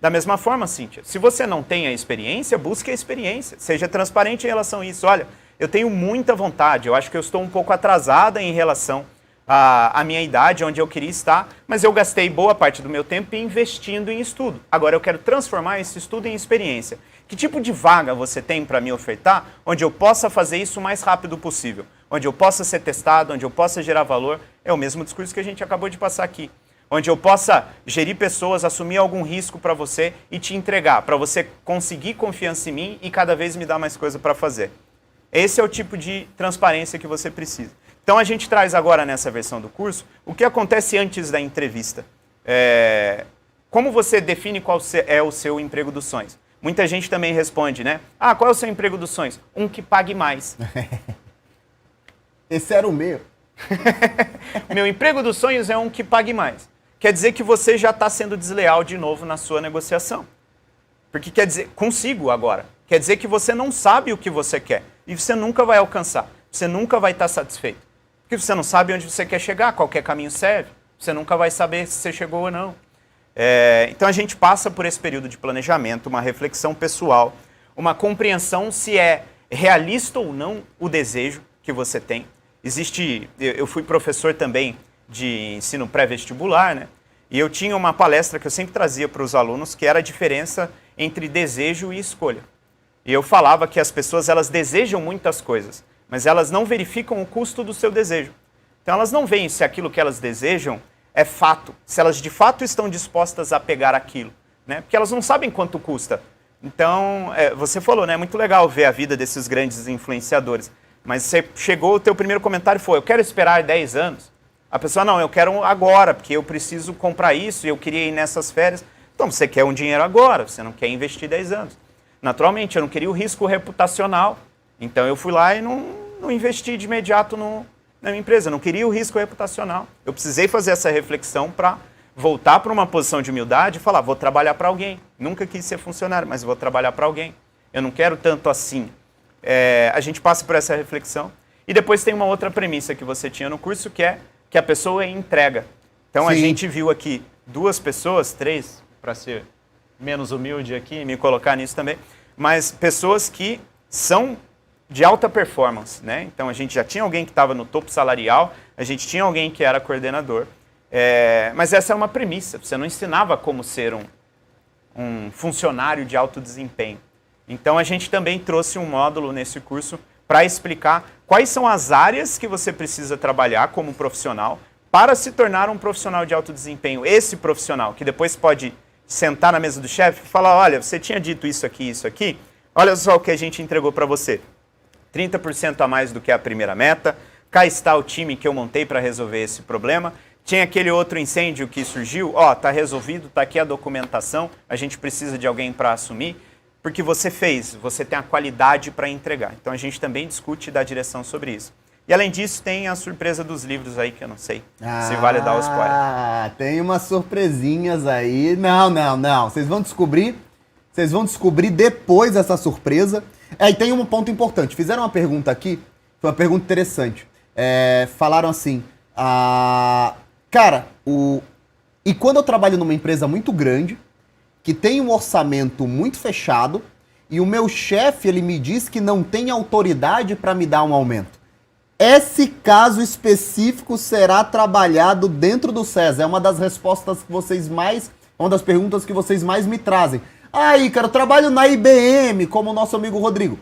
Da mesma forma, Cíntia, se você não tem a experiência, busque a experiência. Seja transparente em relação a isso. Olha, eu tenho muita vontade, eu acho que eu estou um pouco atrasada em relação à minha idade, onde eu queria estar, mas eu gastei boa parte do meu tempo investindo em estudo. Agora eu quero transformar esse estudo em experiência. Que tipo de vaga você tem para me ofertar, onde eu possa fazer isso o mais rápido possível? Onde eu possa ser testado, onde eu possa gerar valor? É o mesmo discurso que a gente acabou de passar aqui. Onde eu possa gerir pessoas, assumir algum risco para você e te entregar, para você conseguir confiança em mim e cada vez me dar mais coisa para fazer. Esse é o tipo de transparência que você precisa. Então a gente traz agora nessa versão do curso o que acontece antes da entrevista. Como você define qual é o seu emprego dos sonhos? Muita gente também responde, né? Ah, qual é o seu emprego dos sonhos? Um que pague mais. Esse era o meu. Meu emprego dos sonhos é um que pague mais. Quer dizer que você já está sendo desleal de novo na sua negociação. Porque quer dizer, consigo agora, quer dizer que você não sabe o que você quer e você nunca vai alcançar, você nunca vai estar satisfeito. Porque você não sabe onde você quer chegar, qualquer caminho serve, você nunca vai saber se você chegou ou não. Então a gente passa por esse período de planejamento, uma reflexão pessoal, uma compreensão se é realista ou não o desejo que você tem. Eu fui professor também de ensino pré-vestibular, né? E eu tinha uma palestra que eu sempre trazia para os alunos, que era a diferença entre desejo e escolha. E eu falava que as pessoas, elas desejam muitas coisas, mas elas não verificam o custo do seu desejo. Então elas não veem se aquilo que elas desejam é fato, se elas de fato estão dispostas a pegar aquilo, né? Porque elas não sabem quanto custa. Então, você falou, né? É muito legal ver a vida desses grandes influenciadores, mas você chegou, o teu primeiro comentário foi, eu quero esperar 10 anos. A pessoa, não, eu quero agora, porque eu preciso comprar isso e eu queria ir nessas férias. Então, você quer um dinheiro agora, você não quer investir 10 anos. Naturalmente, eu não queria o risco reputacional, então eu fui lá e não investi de imediato na minha empresa, eu não queria o risco reputacional. Eu precisei fazer essa reflexão para voltar para uma posição de humildade e falar, vou trabalhar para alguém. Nunca quis ser funcionário, mas vou trabalhar para alguém. Eu não quero tanto assim. A gente passa por essa reflexão. E depois tem uma outra premissa que você tinha no curso, que é que a pessoa entrega. Então a gente viu aqui 2 pessoas, 3, para ser menos humilde aqui e me colocar nisso também, mas pessoas que são de alta performance, né? Então a gente já tinha alguém que estava no topo salarial, a gente tinha alguém que era coordenador, mas essa é uma premissa, você não ensinava como ser um funcionário de alto desempenho. Então a gente também trouxe um módulo nesse curso para explicar quais são as áreas que você precisa trabalhar como profissional para se tornar um profissional de alto desempenho. Esse profissional que depois pode sentar na mesa do chefe e falar, olha, você tinha dito isso aqui, olha só o que a gente entregou para você. 30% a mais do que a primeira meta, cá está o time que eu montei para resolver esse problema, tinha aquele outro incêndio que surgiu, está resolvido, está aqui a documentação, a gente precisa de alguém para assumir, porque você tem a qualidade para entregar. Então a gente também discute e dá direção sobre isso. E além disso, tem a surpresa dos livros aí, que eu não sei se vale dar o spoiler. Ah, tem umas surpresinhas aí. Não. Vocês vão descobrir depois essa surpresa. E tem um ponto importante. Fizeram uma pergunta aqui, foi uma pergunta interessante. Falaram assim, cara, e quando eu trabalho numa empresa muito grande, que tem um orçamento muito fechado, e o meu chefe, ele me diz que não tem autoridade para me dar um aumento. Esse caso específico será trabalhado dentro do SES. É uma das respostas que uma das perguntas que vocês mais me trazem. Ícaro, eu trabalho na IBM, como o nosso amigo Rodrigo.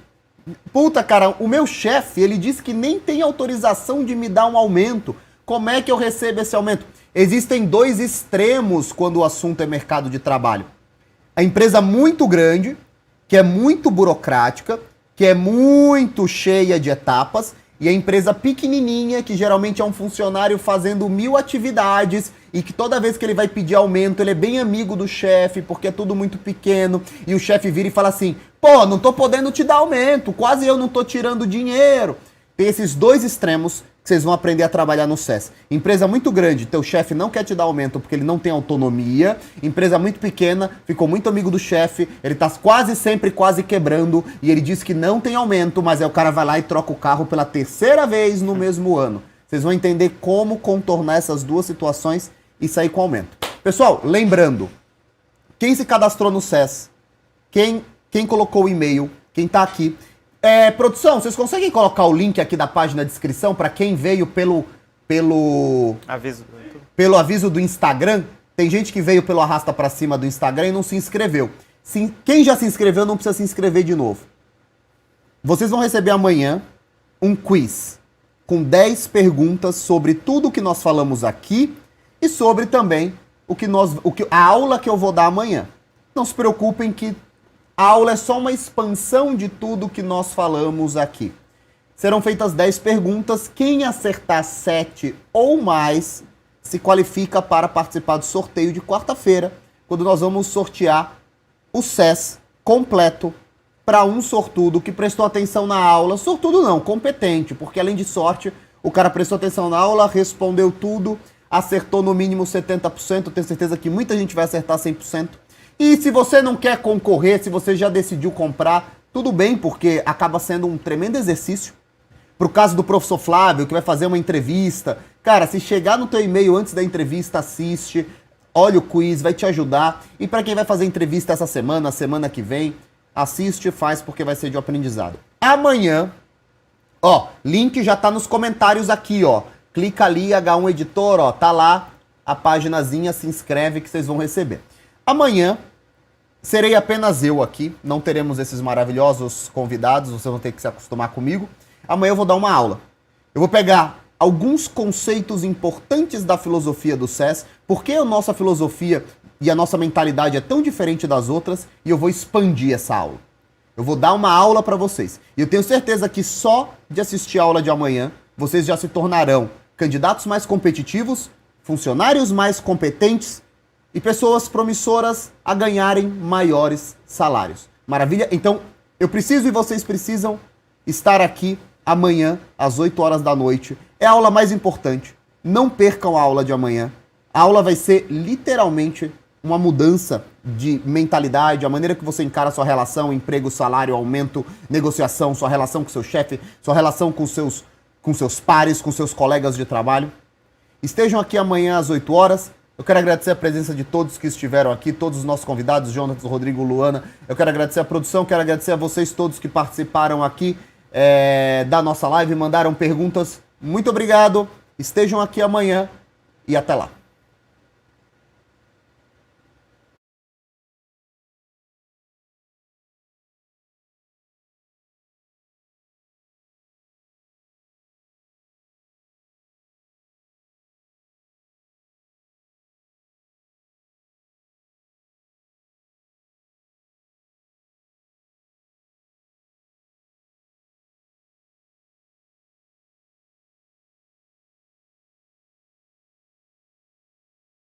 Puta, cara, o meu chefe, ele disse que nem tem autorização de me dar um aumento. Como é que eu recebo esse aumento? Existem 2 extremos quando o assunto é mercado de trabalho. A empresa muito grande, que é muito burocrática, que é muito cheia de etapas, e a empresa pequenininha, que geralmente é um funcionário fazendo 1000 atividades e que toda vez que ele vai pedir aumento, ele é bem amigo do chefe, porque é tudo muito pequeno, e o chefe vira e fala assim, não tô podendo te dar aumento, quase eu não tô tirando dinheiro. Tem esses 2 extremos, que vocês vão aprender a trabalhar no SES. Empresa muito grande, teu chefe não quer te dar aumento porque ele não tem autonomia. Empresa muito pequena, ficou muito amigo do chefe, ele tá quase sempre quase quebrando e ele diz que não tem aumento, mas aí o cara vai lá e troca o carro pela terceira vez no mesmo ano. Vocês vão entender como contornar essas duas situações e sair com aumento. Pessoal, lembrando, quem se cadastrou no SES, quem colocou o e-mail, quem tá aqui... produção, vocês conseguem colocar o link aqui da página de inscrição para quem veio pelo aviso do Instagram? Tem gente que veio pelo arrasta para cima do Instagram e não se inscreveu. Quem já se inscreveu não precisa se inscrever de novo. Vocês vão receber amanhã um quiz com 10 perguntas sobre tudo que nós falamos aqui e sobre também a aula que eu vou dar amanhã. Não se preocupem que a aula é só uma expansão de tudo que nós falamos aqui. Serão feitas 10 perguntas. Quem acertar 7 ou mais se qualifica para participar do sorteio de quarta-feira, quando nós vamos sortear o SES completo para um sortudo que prestou atenção na aula. Sortudo não, competente, porque além de sorte, o cara prestou atenção na aula, respondeu tudo, acertou no mínimo 70%. Tenho certeza que muita gente vai acertar 100%. E se você não quer concorrer, se você já decidiu comprar, tudo bem, porque acaba sendo um tremendo exercício. Pro caso do professor Flávio, que vai fazer uma entrevista, cara, se chegar no teu e-mail antes da entrevista, assiste, olha o quiz, vai te ajudar. E para quem vai fazer entrevista essa semana, semana que vem, assiste e faz, porque vai ser de aprendizado. Amanhã, link já tá nos comentários aqui, clica ali, H1 Editor, tá lá a paginazinha, se inscreve que vocês vão receber. Amanhã serei apenas eu aqui, não teremos esses maravilhosos convidados, vocês vão ter que se acostumar comigo. Amanhã eu vou dar uma aula. Eu vou pegar alguns conceitos importantes da filosofia do SES, porque a nossa filosofia e a nossa mentalidade é tão diferente das outras, e eu vou expandir essa aula. Eu vou dar uma aula para vocês. E eu tenho certeza que só de assistir a aula de amanhã, vocês já se tornarão candidatos mais competitivos, funcionários mais competentes, e pessoas promissoras a ganharem maiores salários. Maravilha? Então, eu preciso e vocês precisam estar aqui amanhã, às 8 horas da noite. É a aula mais importante. Não percam a aula de amanhã. A aula vai ser literalmente uma mudança de mentalidade, a maneira que você encara a sua relação, emprego, salário, aumento, negociação, sua relação com seu chefe, sua relação com seus pares, com seus colegas de trabalho. Estejam aqui amanhã às 8 horas. Eu quero agradecer a presença de todos que estiveram aqui, todos os nossos convidados, Jonas, Rodrigo, Luana. Eu quero agradecer a produção, quero agradecer a vocês todos que participaram aqui da nossa live, mandaram perguntas. Muito obrigado, estejam aqui amanhã e até lá.